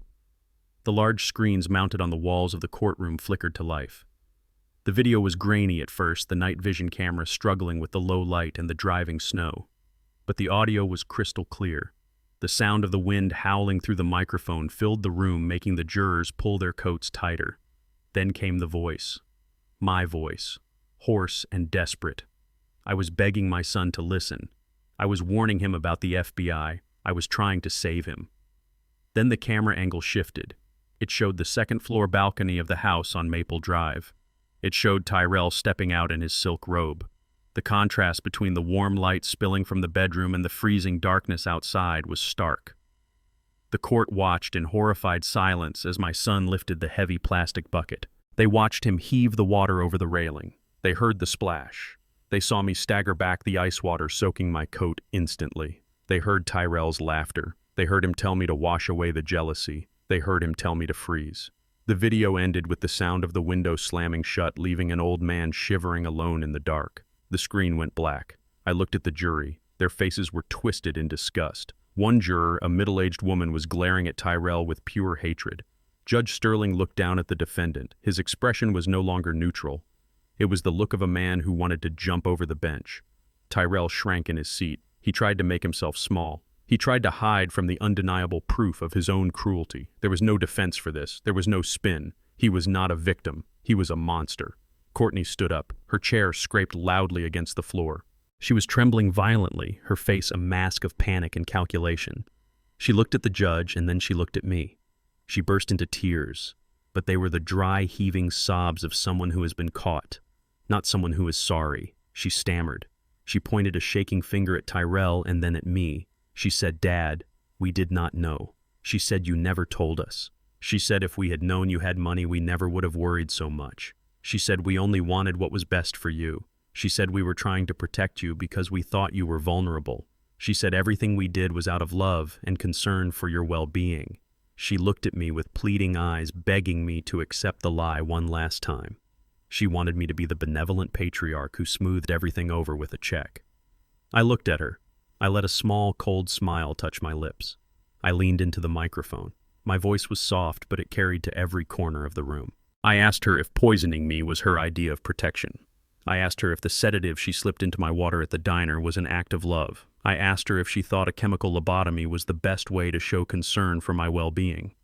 The large screens mounted on the walls of the courtroom flickered to life. The video was grainy at first, the night vision camera struggling with the low light and the driving snow. But the audio was crystal clear. The sound of the wind howling through the microphone filled the room, making the jurors pull their coats tighter. Then came the voice. My voice. Hoarse and desperate. I was begging my son to listen. I was warning him about the FBI. I was trying to save him. Then the camera angle shifted. It showed the second-floor balcony of the house on Maple Drive. It showed Tyrell stepping out in his silk robe. The contrast between the warm light spilling from the bedroom and the freezing darkness outside was stark. The court watched in horrified silence as my son lifted the heavy plastic bucket. They watched him heave the water over the railing. They heard the splash. They saw me stagger back, the ice water soaking my coat instantly. They heard Tyrell's laughter. They heard him tell me to wash away the jealousy. They heard him tell me to freeze. The video ended with the sound of the window slamming shut, leaving an old man shivering alone in the dark. The screen went black. I looked at the jury. Their faces were twisted in disgust. One juror, a middle-aged woman, was glaring at Tyrell with pure hatred. Judge Sterling looked down at the defendant. His expression was no longer neutral. It was the look of a man who wanted to jump over the bench. Tyrell shrank in his seat. He tried to make himself small. He tried to hide from the undeniable proof of his own cruelty. There was no defense for this. There was no spin. He was not a victim. He was a monster. Courtney stood up. Her chair scraped loudly against the floor. She was trembling violently, her face a mask of panic and calculation. She looked at the judge, and then she looked at me. She burst into tears, but they were the dry, heaving sobs of someone who has been caught, not someone who is sorry. She stammered. She pointed a shaking finger at Tyrell and then at me. She said, "Dad, we did not know. She said you never told us. She said if we had known you had money, we never would have worried so much. She said we only wanted what was best for you. She said we were trying to protect you because we thought you were vulnerable. She said everything we did was out of love and concern for your well-being." She looked at me with pleading eyes, begging me to accept the lie one last time. She wanted me to be the benevolent patriarch who smoothed everything over with a check. I looked at her. I let a small, cold smile touch my lips. I leaned into the microphone. My voice was soft, but it carried to every corner of the room. I asked her if poisoning me was her idea of protection. I asked her if the sedative she slipped into my water at the diner was an act of love. I asked her if she thought a chemical lobotomy was the best way to show concern for my well-being.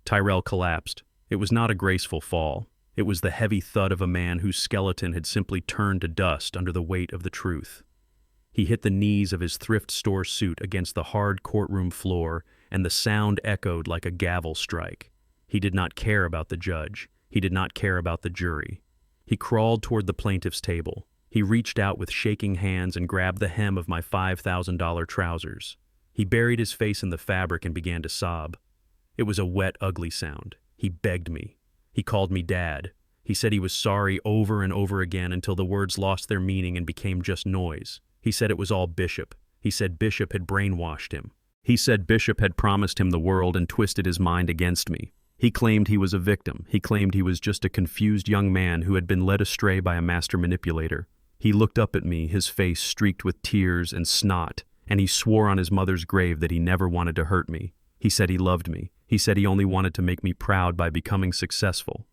Tyrell collapsed. It was not a graceful fall. It was the heavy thud of a man whose skeleton had simply turned to dust under the weight of the truth. He hit the knees of his thrift store suit against the hard courtroom floor, and the sound echoed like a gavel strike. He did not care about the judge. He did not care about the jury. He crawled toward the plaintiff's table. He reached out with shaking hands and grabbed the hem of my $5,000 trousers. He buried his face in the fabric and began to sob. It was a wet, ugly sound. He begged me. He called me Dad. He said he was sorry over and over again until the words lost their meaning and became just noise. He said it was all Bishop. He said Bishop had brainwashed him. He said Bishop had promised him the world and twisted his mind against me. He claimed he was a victim. He claimed he was just a confused young man who had been led astray by a master manipulator. He looked up at me, his face streaked with tears and snot, and he swore on his mother's grave that he never wanted to hurt me. He said he loved me. He said he only wanted to make me proud by becoming successful.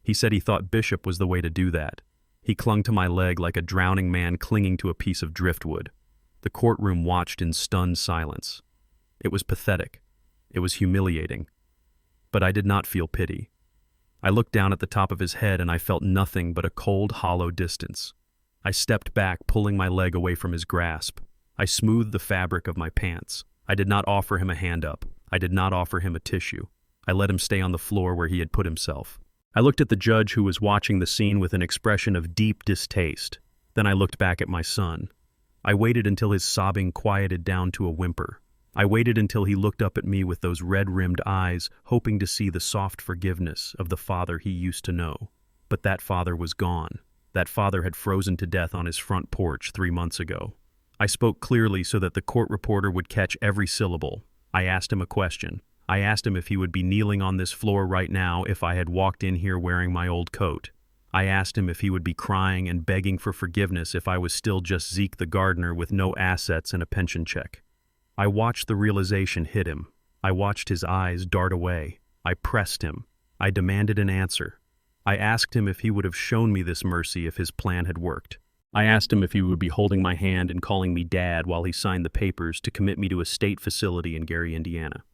He said he thought Bishop was the way to do that. He clung to my leg like a drowning man clinging to a piece of driftwood. The courtroom watched in stunned silence. It was pathetic. It was humiliating. But I did not feel pity. I looked down at the top of his head and I felt nothing but a cold, hollow distance. I stepped back, pulling my leg away from his grasp. I smoothed the fabric of my pants. I did not offer him a hand up. I did not offer him a tissue. I let him stay on the floor where he had put himself. I looked at the judge who was watching the scene with an expression of deep distaste. Then I looked back at my son. I waited until his sobbing quieted down to a whimper. I waited until he looked up at me with those red-rimmed eyes, hoping to see the soft forgiveness of the father he used to know. But that father was gone. That father had frozen to death on his front porch 3 months ago. I spoke clearly so that the court reporter would catch every syllable. I asked him a question. I asked him if he would be kneeling on this floor right now if I had walked in here wearing my old coat. I asked him if he would be crying and begging for forgiveness if I was still just Zeke the gardener with no assets and a pension check. I watched the realization hit him. I watched his eyes dart away. I pressed him. I demanded an answer. I asked him if he would have shown me this mercy if his plan had worked. I asked him if he would be holding my hand and calling me Dad while he signed the papers to commit me to a state facility in Gary, Indiana.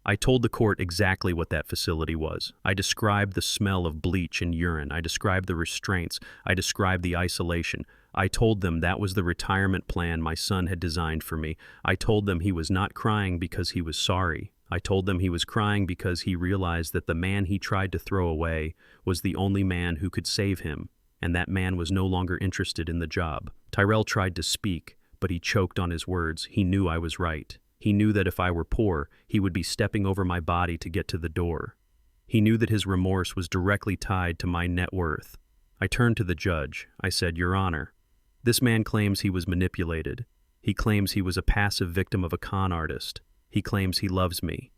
I told the court exactly what that facility was. I described the smell of bleach and urine. I described the restraints. I described the isolation. I told them that was the retirement plan my son had designed for me. I told them he was not crying because he was sorry. I told them he was crying because he realized that the man he tried to throw away was the only man who could save him, and that man was no longer interested in the job. Tyrell tried to speak, but he choked on his words. He knew I was right. He knew that if I were poor, he would be stepping over my body to get to the door. He knew that his remorse was directly tied to my net worth. I turned to the judge. I said, "Your Honor, this man claims he was manipulated. He claims he was a passive victim of a con artist. He claims he loves me.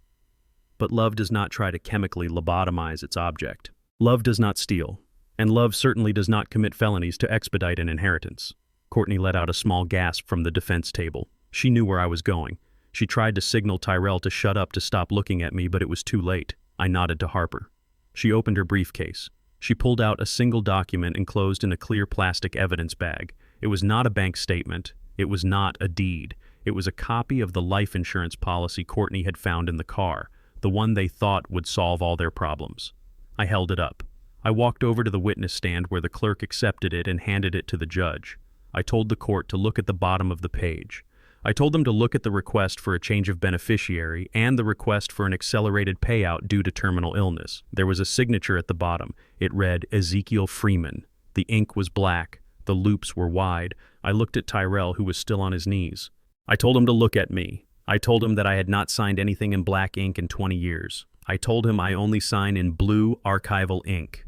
But love does not try to chemically lobotomize its object. Love does not steal, and love certainly does not commit felonies to expedite an inheritance." Courtney let out a small gasp from the defense table. She knew where I was going. She tried to signal Tyrell to shut up, to stop looking at me, but it was too late. I nodded to Harper. She opened her briefcase. She pulled out a single document enclosed in a clear plastic evidence bag. It was not a bank statement. It was not a deed. It was a copy of the life insurance policy Courtney had found in the car, the one they thought would solve all their problems. I held it up. I walked over to the witness stand where the clerk accepted it and handed it to the judge. I told the court to look at the bottom of the page. I told them to look at the request for a change of beneficiary and the request for an accelerated payout due to terminal illness. There was a signature at the bottom. It read, Ezekiel Freeman. The ink was black. The loops were wide. I looked at Tyrell, who was still on his knees. I told him to look at me. I told him that I had not signed anything in black ink in 20 years. I told him I only sign in blue archival ink.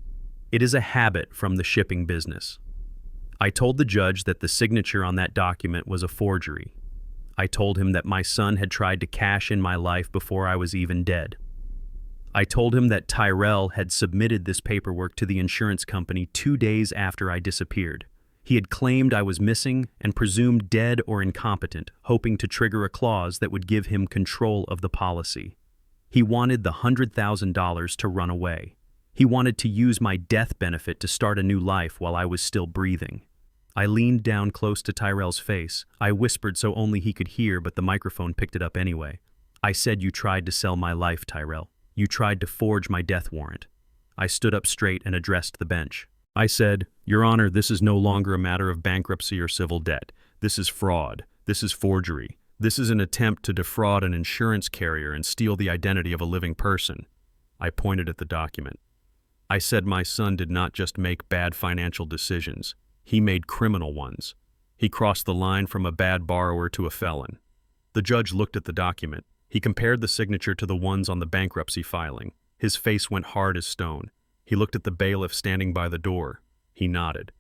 It is a habit from the shipping business. I told the judge that the signature on that document was a forgery. I told him that my son had tried to cash in my life before I was even dead. I told him that Tyrell had submitted this paperwork to the insurance company 2 days after I disappeared. He had claimed I was missing and presumed dead or incompetent, hoping to trigger a clause that would give him control of the policy. He wanted the $100,000 to run away. He wanted to use my death benefit to start a new life while I was still breathing. I leaned down close to Tyrell's face. I whispered so only he could hear, but the microphone picked it up anyway. I said, you tried to sell my life, Tyrell. You tried to forge my death warrant. I stood up straight and addressed the bench. I said, Your Honor, this is no longer a matter of bankruptcy or civil debt. This is fraud. This is forgery. This is an attempt to defraud an insurance carrier and steal the identity of a living person. I pointed at the document. I said my son did not just make bad financial decisions. He made criminal ones. He crossed the line from a bad borrower to a felon. The judge looked at the document. He compared the signature to the ones on the bankruptcy filing. His face went hard as stone. He looked at the bailiff standing by the door. He nodded.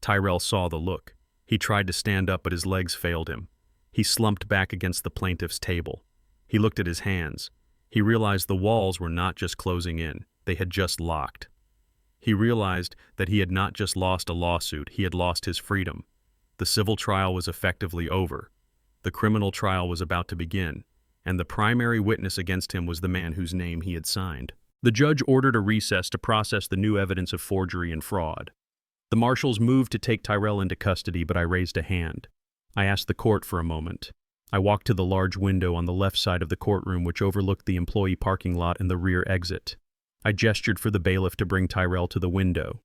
Tyrell saw the look. He tried to stand up, but his legs failed him. He slumped back against the plaintiff's table. He looked at his hands. He realized the walls were not just closing in. They had just locked. He realized that he had not just lost a lawsuit, he had lost his freedom. The civil trial was effectively over. The criminal trial was about to begin, and the primary witness against him was the man whose name he had signed. The judge ordered a recess to process the new evidence of forgery and fraud. The marshals moved to take Tyrell into custody, but I raised a hand. I asked the court for a moment. I walked to the large window on the left side of the courtroom, which overlooked the employee parking lot and the rear exit. I gestured for the bailiff to bring Tyrell to the window.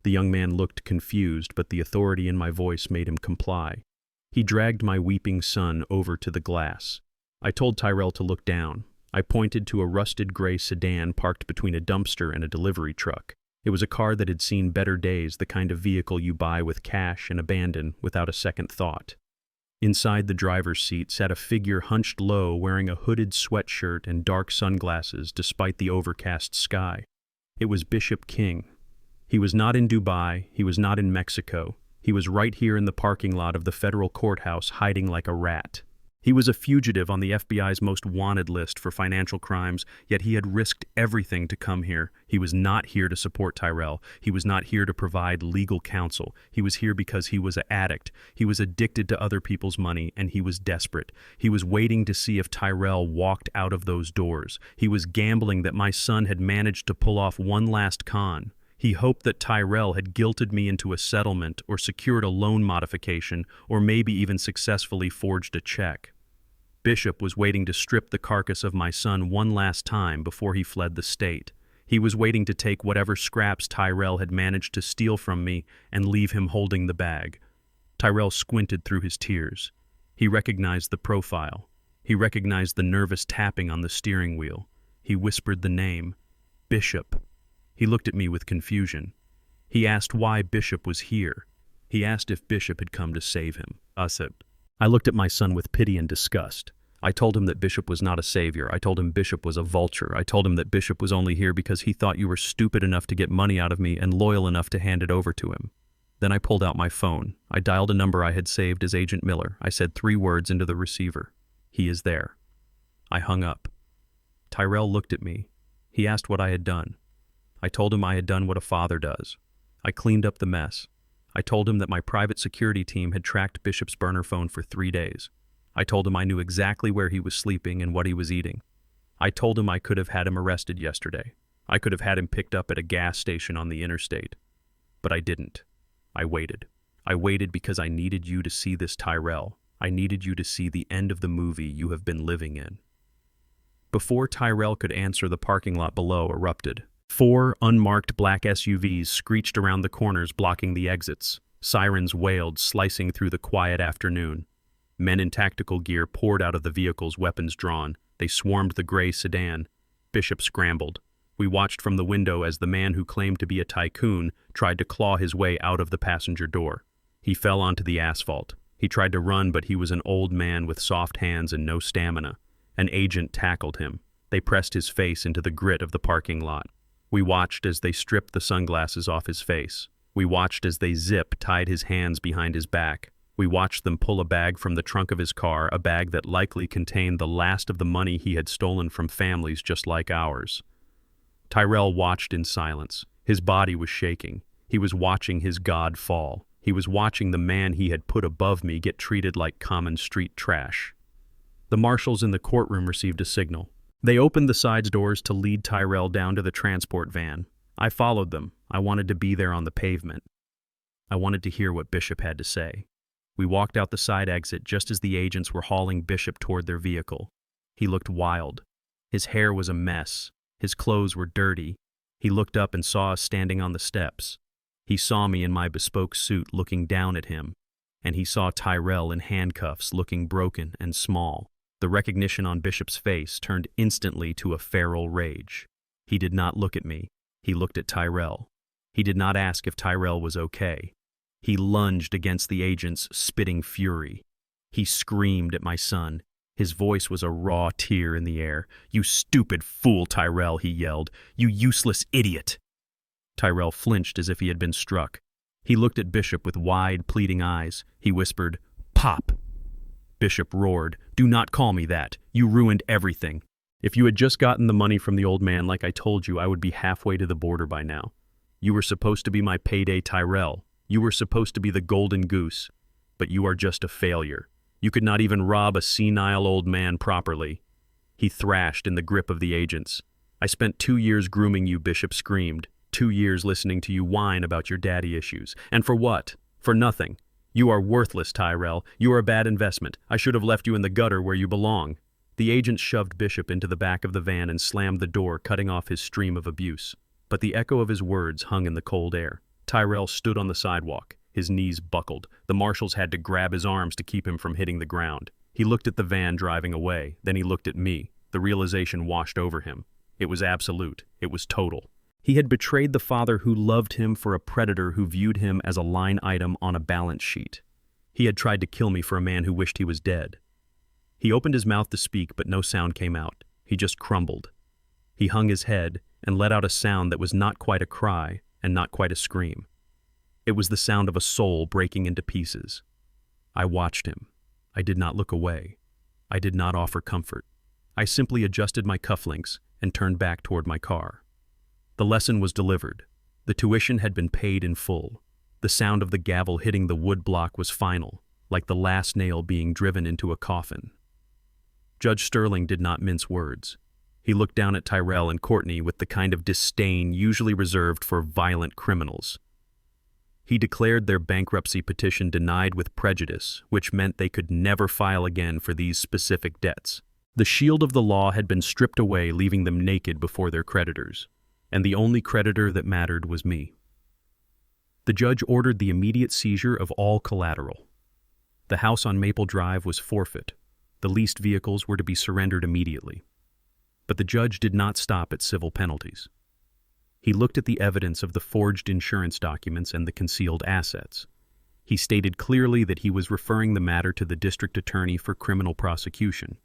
The young man looked confused, but the authority in my voice made him comply. He dragged my weeping son over to the glass. I told Tyrell to look down. I pointed to a rusted gray sedan parked between a dumpster and a delivery truck. It was a car that had seen better days, the kind of vehicle you buy with cash and abandon without a second thought. Inside the driver's seat sat a figure hunched low, wearing a hooded sweatshirt and dark sunglasses despite the overcast sky. It was Bishop King. He was not in Dubai, he was not in Mexico. He was right here in the parking lot of the federal courthouse, hiding like a rat. He was a fugitive on the FBI's most wanted list for financial crimes, yet he had risked everything to come here. He was not here to support Tyrell. He was not here to provide legal counsel. He was here because he was an addict. He was addicted to other people's money, and he was desperate. He was waiting to see if Tyrell walked out of those doors. He was gambling that my son had managed to pull off one last con. He hoped that Tyrell had guilted me into a settlement or secured a loan modification or maybe even successfully forged a check. Bishop was waiting to strip the carcass of my son one last time before he fled the state. He was waiting to take whatever scraps Tyrell had managed to steal from me and leave him holding the bag. Tyrell squinted through his tears. He recognized the profile. He recognized the nervous tapping on the steering wheel. He whispered the name, Bishop. He looked at me with confusion. He asked why Bishop was here. He asked if Bishop had come to save him. I looked at my son with pity and disgust. I told him that Bishop was not a savior. I told him Bishop was a vulture. I told him that Bishop was only here because he thought you were stupid enough to get money out of me and loyal enough to hand it over to him. Then I pulled out my phone. I dialed a number I had saved as Agent Miller. I said 3 words into the receiver. He is there. I hung up. Tyrell looked at me. He asked what I had done. I told him I had done what a father does. I cleaned up the mess. I told him that my private security team had tracked Bishop's burner phone for 3 days. I told him I knew exactly where he was sleeping and what he was eating. I told him I could have had him arrested yesterday. I could have had him picked up at a gas station on the interstate. But I didn't. I waited. I waited because I needed you to see this, Tyrell. I needed you to see the end of the movie you have been living in. Before Tyrell could answer, the parking lot below erupted. 4 unmarked black SUVs screeched around the corners, blocking the exits. Sirens wailed, slicing through the quiet afternoon. Men in tactical gear poured out of the vehicles, weapons drawn. They swarmed the gray sedan. Bishop scrambled. We watched from the window as the man who claimed to be a tycoon tried to claw his way out of the passenger door. He fell onto the asphalt. He tried to run, but he was an old man with soft hands and no stamina. An agent tackled him. They pressed his face into the grit of the parking lot. We watched as they stripped the sunglasses off his face. We watched as they tied his hands behind his back. We watched them pull a bag from the trunk of his car, a bag that likely contained the last of the money he had stolen from families just like ours. Tyrell watched in silence. His body was shaking. He was watching his god fall. He was watching the man he had put above me get treated like common street trash. The marshals in the courtroom received a signal. They opened the side doors to lead Tyrell down to the transport van. I followed them. I wanted to be there on the pavement. I wanted to hear what Bishop had to say. We walked out the side exit just as the agents were hauling Bishop toward their vehicle. He looked wild. His hair was a mess. His clothes were dirty. He looked up and saw us standing on the steps. He saw me in my bespoke suit looking down at him, and he saw Tyrell in handcuffs looking broken and small. The recognition on Bishop's face turned instantly to a feral rage. He did not look at me. He looked at Tyrell. He did not ask if Tyrell was okay. He lunged against the agents, spitting fury. He screamed at my son. His voice was a raw tear in the air. "You stupid fool, Tyrell," he yelled. "You useless idiot." Tyrell flinched as if he had been struck. He looked at Bishop with wide, pleading eyes. He whispered, "Pop." Bishop roared, "Do not call me that. You ruined everything. If you had just gotten the money from the old man like I told you, I would be halfway to the border by now. You were supposed to be my payday, Tyrell. You were supposed to be the golden goose. But you are just a failure. You could not even rob a senile old man properly." He thrashed in the grip of the agents. "I spent 2 years grooming you," Bishop screamed. 2 years listening to you whine about your daddy issues. And for what? For nothing. You are worthless, Tyrell. You are a bad investment. I should have left you in the gutter where you belong." The agent shoved Bishop into the back of the van and slammed the door, cutting off his stream of abuse. But the echo of his words hung in the cold air. Tyrell stood on the sidewalk. His knees buckled. The marshals had to grab his arms to keep him from hitting the ground. He looked at the van driving away. Then he looked at me. The realization washed over him. It was absolute. It was total. He had betrayed the father who loved him for a predator who viewed him as a line item on a balance sheet. He had tried to kill me for a man who wished he was dead. He opened his mouth to speak, but no sound came out. He just crumbled. He hung his head and let out a sound that was not quite a cry and not quite a scream. It was the sound of a soul breaking into pieces. I watched him. I did not look away. I did not offer comfort. I simply adjusted my cufflinks and turned back toward my car. The lesson was delivered. The tuition had been paid in full. The sound of the gavel hitting the wood block was final, like the last nail being driven into a coffin. Judge Sterling did not mince words. He looked down at Tyrell and Courtney with the kind of disdain usually reserved for violent criminals. He declared their bankruptcy petition denied with prejudice, which meant they could never file again for these specific debts. The shield of the law had been stripped away, leaving them naked before their creditors. And the only creditor that mattered was me. The judge ordered the immediate seizure of all collateral. The house on Maple Drive was forfeit. The leased vehicles were to be surrendered immediately. But the judge did not stop at civil penalties. He looked at the evidence of the forged insurance documents and the concealed assets. He stated clearly that he was referring the matter to the district attorney for criminal prosecution.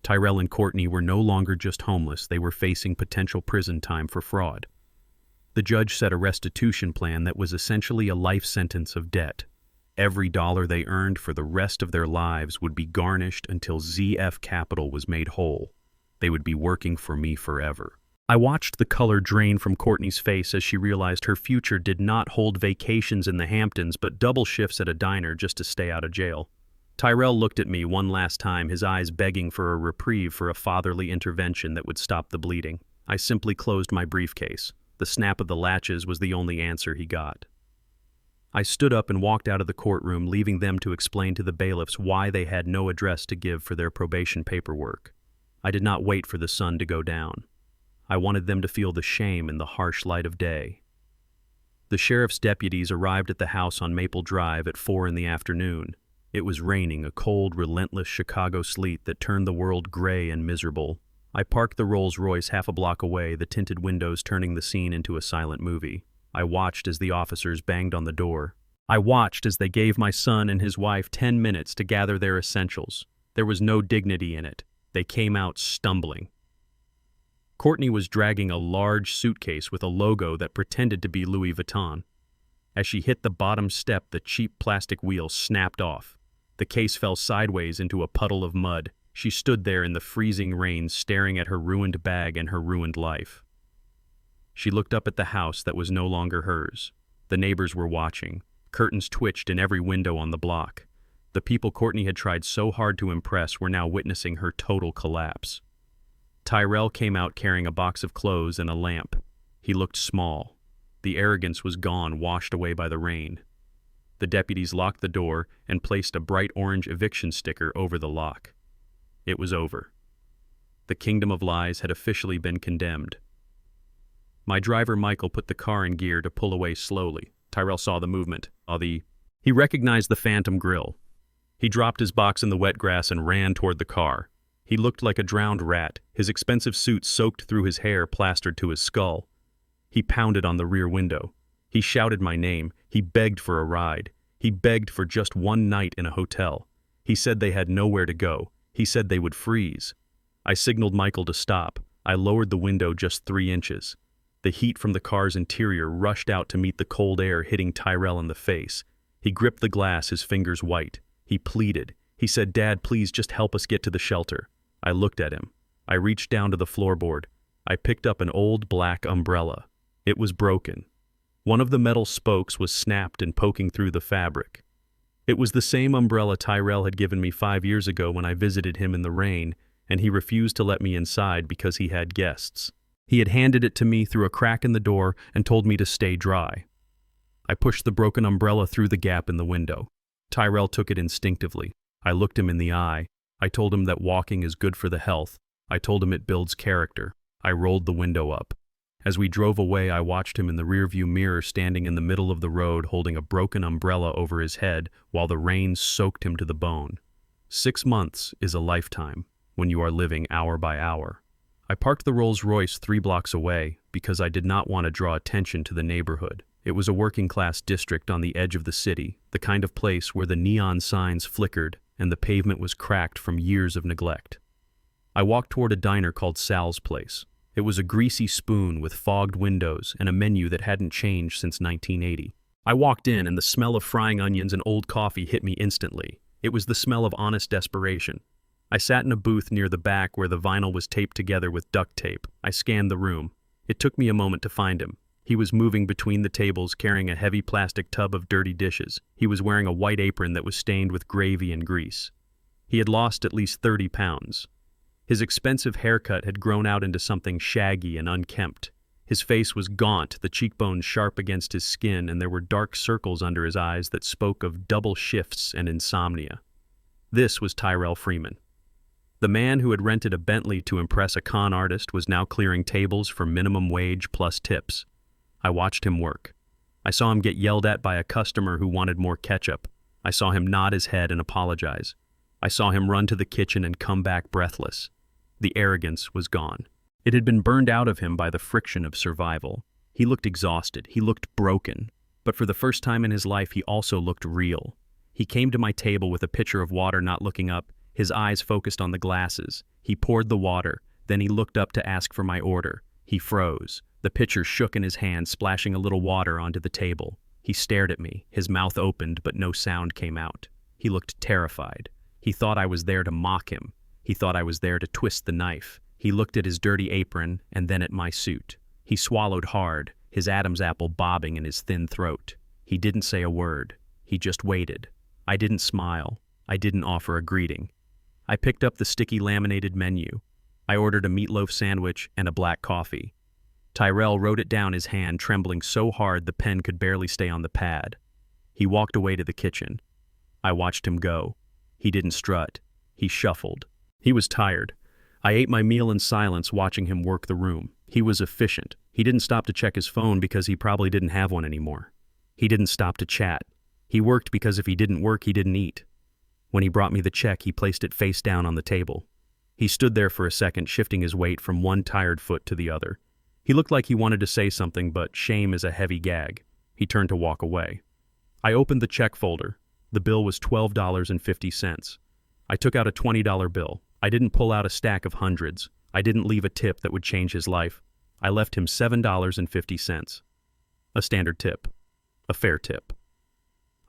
Tyrell and Courtney were no longer just homeless, they were facing potential prison time for fraud. The judge set a restitution plan that was essentially a life sentence of debt. Every dollar they earned for the rest of their lives would be garnished until ZF Capital was made whole. They would be working for me forever. I watched the color drain from Courtney's face as she realized her future did not hold vacations in the Hamptons but double shifts at a diner just to stay out of jail. Tyrell looked at me one last time, his eyes begging for a reprieve, for a fatherly intervention that would stop the bleeding. I simply closed my briefcase. The snap of the latches was the only answer he got. I stood up and walked out of the courtroom, leaving them to explain to the bailiffs why they had no address to give for their probation paperwork. I did not wait for the sun to go down. I wanted them to feel the shame in the harsh light of day. The sheriff's deputies arrived at the house on Maple Drive at 4 in the afternoon. It was raining, a cold, relentless Chicago sleet that turned the world gray and miserable. I parked the Rolls-Royce half a block away, the tinted windows turning the scene into a silent movie. I watched as the officers banged on the door. I watched as they gave my son and his wife 10 minutes to gather their essentials. There was no dignity in it. They came out stumbling. Courtney was dragging a large suitcase with a logo that pretended to be Louis Vuitton. As she hit the bottom step, the cheap plastic wheel snapped off. The case fell sideways into a puddle of mud. She stood there in the freezing rain, staring at her ruined bag and her ruined life. She looked up at the house that was no longer hers. The neighbors were watching. Curtains twitched in every window on the block. The people Courtney had tried so hard to impress were now witnessing her total collapse. Tyrell came out carrying a box of clothes and a lamp. He looked small. The arrogance was gone, washed away by the rain. The deputies locked the door and placed a bright orange eviction sticker over the lock. It was over. The kingdom of lies had officially been condemned. My driver Michael put the car in gear to pull away slowly. Tyrell saw the movement. He recognized the phantom grill. He dropped his box in the wet grass and ran toward the car. He looked like a drowned rat, his expensive suit soaked through his hair plastered to his skull. He pounded on the rear window. He shouted my name. He begged for a ride. He begged for just one night in a hotel. He said they had nowhere to go. He said they would freeze. I signaled Michael to stop. I lowered the window just 3 inches. The heat from the car's interior rushed out to meet the cold air hitting Tyrell in the face. He gripped the glass, his fingers white. He pleaded. He said, "Dad, please just help us get to the shelter." I looked at him. I reached down to the floorboard. I picked up an old black umbrella. It was broken. One of the metal spokes was snapped and poking through the fabric. It was the same umbrella Tyrell had given me 5 years ago when I visited him in the rain, and he refused to let me inside because he had guests. He had handed it to me through a crack in the door and told me to stay dry. I pushed the broken umbrella through the gap in the window. Tyrell took it instinctively. I looked him in the eye. I told him that walking is good for the health. I told him it builds character. I rolled the window up. As we drove away, I watched him in the rearview mirror standing in the middle of the road holding a broken umbrella over his head while the rain soaked him to the bone. 6 months is a lifetime when you are living hour by hour. I parked the Rolls-Royce 3 blocks away because I did not want to draw attention to the neighborhood. It was a working-class district on the edge of the city, the kind of place where the neon signs flickered and the pavement was cracked from years of neglect. I walked toward a diner called Sal's Place. It was a greasy spoon with fogged windows and a menu that hadn't changed since 1980. I walked in and the smell of frying onions and old coffee hit me instantly. It was the smell of honest desperation. I sat in a booth near the back where the vinyl was taped together with duct tape. I scanned the room. It took me a moment to find him. He was moving between the tables carrying a heavy plastic tub of dirty dishes. He was wearing a white apron that was stained with gravy and grease. He had lost at least 30 pounds. His expensive haircut had grown out into something shaggy and unkempt. His face was gaunt, the cheekbones sharp against his skin, and there were dark circles under his eyes that spoke of double shifts and insomnia. This was Tyrell Freeman. The man who had rented a Bentley to impress a con artist was now clearing tables for minimum wage plus tips. I watched him work. I saw him get yelled at by a customer who wanted more ketchup. I saw him nod his head and apologize. I saw him run to the kitchen and come back breathless. The arrogance was gone. It had been burned out of him by the friction of survival. He looked exhausted. He looked broken. But for the first time in his life, he also looked real. He came to my table with a pitcher of water, not looking up, his eyes focused on the glasses. He poured the water. Then he looked up to ask for my order. He froze. The pitcher shook in his hand, splashing a little water onto the table. He stared at me. His mouth opened, but no sound came out. He looked terrified. He thought I was there to mock him. He thought I was there to twist the knife. He looked at his dirty apron and then at my suit. He swallowed hard, his Adam's apple bobbing in his thin throat. He didn't say a word. He just waited. I didn't smile. I didn't offer a greeting. I picked up the sticky laminated menu. I ordered a meatloaf sandwich and a black coffee. Tyrell wrote it down, his hand trembling so hard the pen could barely stay on the pad. He walked away to the kitchen. I watched him go. He didn't strut. He shuffled. He was tired. I ate my meal in silence, watching him work the room. He was efficient. He didn't stop to check his phone because he probably didn't have one anymore. He didn't stop to chat. He worked because if he didn't work, he didn't eat. When he brought me the check, he placed it face down on the table. He stood there for a second, shifting his weight from one tired foot to the other. He looked like he wanted to say something, but shame is a heavy gag. He turned to walk away. I opened the check folder. The bill was $12.50. I took out a $20 bill. I didn't pull out a stack of hundreds. I didn't leave a tip that would change his life. I left him $7.50. A standard tip. A fair tip.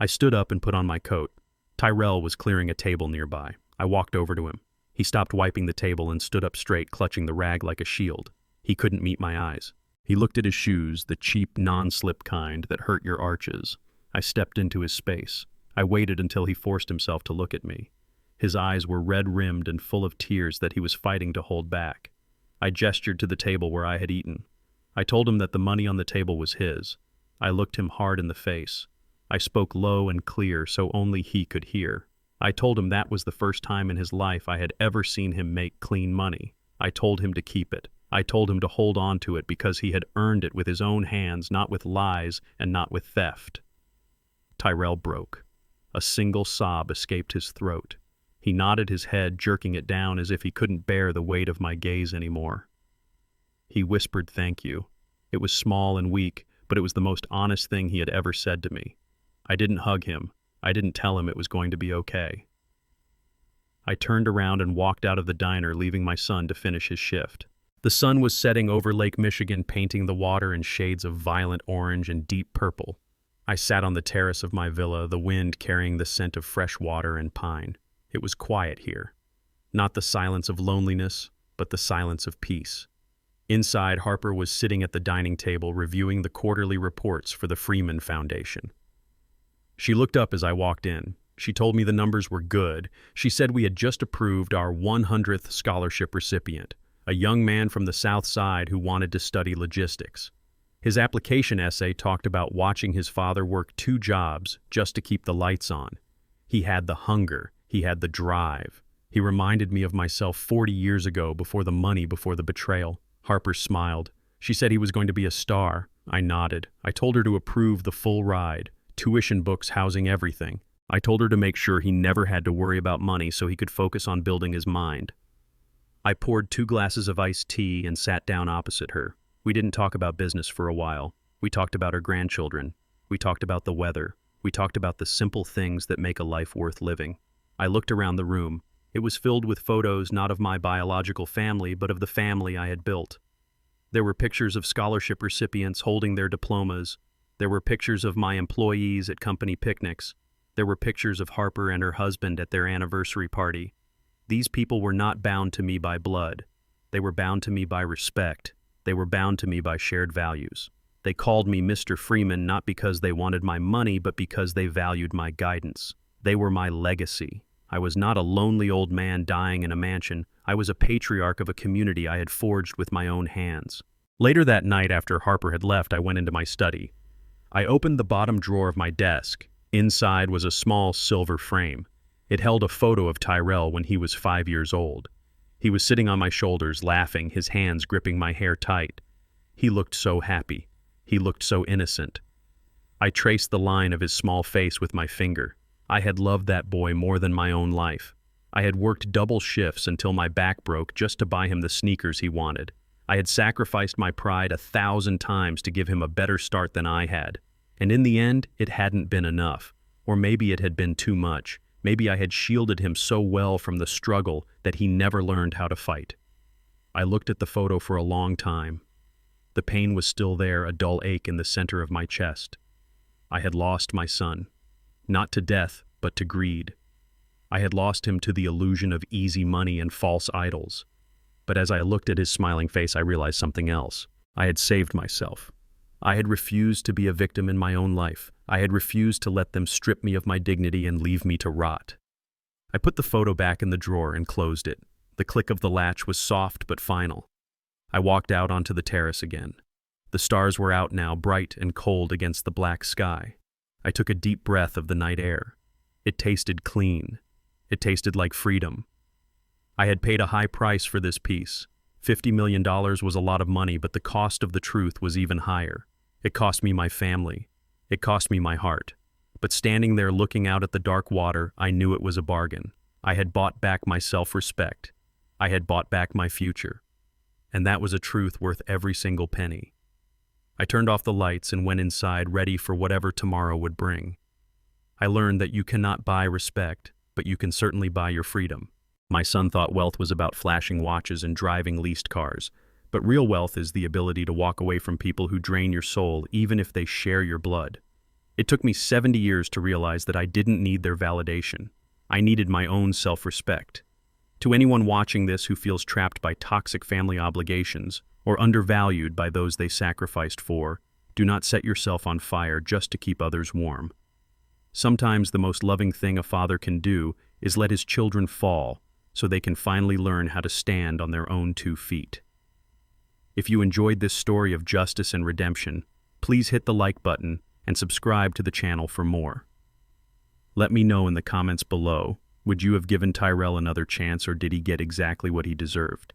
I stood up and put on my coat. Tyrell was clearing a table nearby. I walked over to him. He stopped wiping the table and stood up straight, clutching the rag like a shield. He couldn't meet my eyes. He looked at his shoes, the cheap, non-slip kind that hurt your arches. I stepped into his space. I waited until he forced himself to look at me. His eyes were red-rimmed and full of tears that he was fighting to hold back. I gestured to the table where I had eaten. I told him that the money on the table was his. I looked him hard in the face. I spoke low and clear so only he could hear. I told him that was the first time in his life I had ever seen him make clean money. I told him to keep it. I told him to hold on to it because he had earned it with his own hands, not with lies and not with theft. Tyrell broke. A single sob escaped his throat. He nodded his head, jerking it down as if he couldn't bear the weight of my gaze anymore. He whispered thank you. It was small and weak, but it was the most honest thing he had ever said to me. I didn't hug him. I didn't tell him it was going to be okay. I turned around and walked out of the diner, leaving my son to finish his shift. The sun was setting over Lake Michigan, painting the water in shades of violent orange and deep purple. I sat on the terrace of my villa, the wind carrying the scent of fresh water and pine. It was quiet here. Not the silence of loneliness, but the silence of peace. Inside, Harper was sitting at the dining table reviewing the quarterly reports for the Freeman Foundation. She looked up as I walked in. She told me the numbers were good. She said we had just approved our 100th scholarship recipient, a young man from the South Side who wanted to study logistics. His application essay talked about watching his father work 2 jobs just to keep the lights on. He had the hunger. He had the drive. He reminded me of myself 40 years ago, before the money, before the betrayal. Harper smiled. She said he was going to be a star. I nodded. I told her to approve the full ride, tuition, books, housing, everything. I told her to make sure he never had to worry about money so he could focus on building his mind. I poured 2 glasses of iced tea and sat down opposite her. We didn't talk about business for a while. We talked about our grandchildren. We talked about the weather. We talked about the simple things that make a life worth living. I looked around the room. It was filled with photos not of my biological family, but of the family I had built. There were pictures of scholarship recipients holding their diplomas. There were pictures of my employees at company picnics. There were pictures of Harper and her husband at their anniversary party. These people were not bound to me by blood. They were bound to me by respect. They were bound to me by shared values. They called me Mr. Freeman not because they wanted my money, but because they valued my guidance. They were my legacy. I was not a lonely old man dying in a mansion. I was a patriarch of a community I had forged with my own hands. Later that night, after Harper had left, I went into my study. I opened the bottom drawer of my desk. Inside was a small silver frame. It held a photo of Tyrell when he was 5 years old. He was sitting on my shoulders, laughing, his hands gripping my hair tight. He looked so happy. He looked so innocent. I traced the line of his small face with my finger. I had loved that boy more than my own life. I had worked double shifts until my back broke just to buy him the sneakers he wanted. I had sacrificed my pride 1,000 times to give him a better start than I had. And in the end, it hadn't been enough. Or maybe it had been too much. Maybe I had shielded him so well from the struggle that he never learned how to fight. I looked at the photo for a long time. The pain was still there, a dull ache in the center of my chest. I had lost my son. Not to death, but to greed. I had lost him to the illusion of easy money and false idols. But as I looked at his smiling face, I realized something else. I had saved myself. I had refused to be a victim in my own life. I had refused to let them strip me of my dignity and leave me to rot. I put the photo back in the drawer and closed it. The click of the latch was soft but final. I walked out onto the terrace again. The stars were out now, bright and cold against the black sky. I took a deep breath of the night air. It tasted clean. It tasted like freedom. I had paid a high price for this peace. $50 million was a lot of money, but the cost of the truth was even higher. It cost me my family. It cost me my heart. But standing there looking out at the dark water, I knew it was a bargain. I had bought back my self-respect. I had bought back my future. And that was a truth worth every single penny. I turned off the lights and went inside, ready for whatever tomorrow would bring. I learned that you cannot buy respect, but you can certainly buy your freedom. My son thought wealth was about flashing watches and driving leased cars, but real wealth is the ability to walk away from people who drain your soul, even if they share your blood. It took me 70 years to realize that I didn't need their validation. I needed my own self-respect. To anyone watching this who feels trapped by toxic family obligations or undervalued by those they sacrificed for, do not set yourself on fire just to keep others warm. Sometimes the most loving thing a father can do is let his children fall so they can finally learn how to stand on their own 2 feet. If you enjoyed this story of justice and redemption, please hit the like button and subscribe to the channel for more. Let me know in the comments below, would you have given Tyrell another chance, or did he get exactly what he deserved?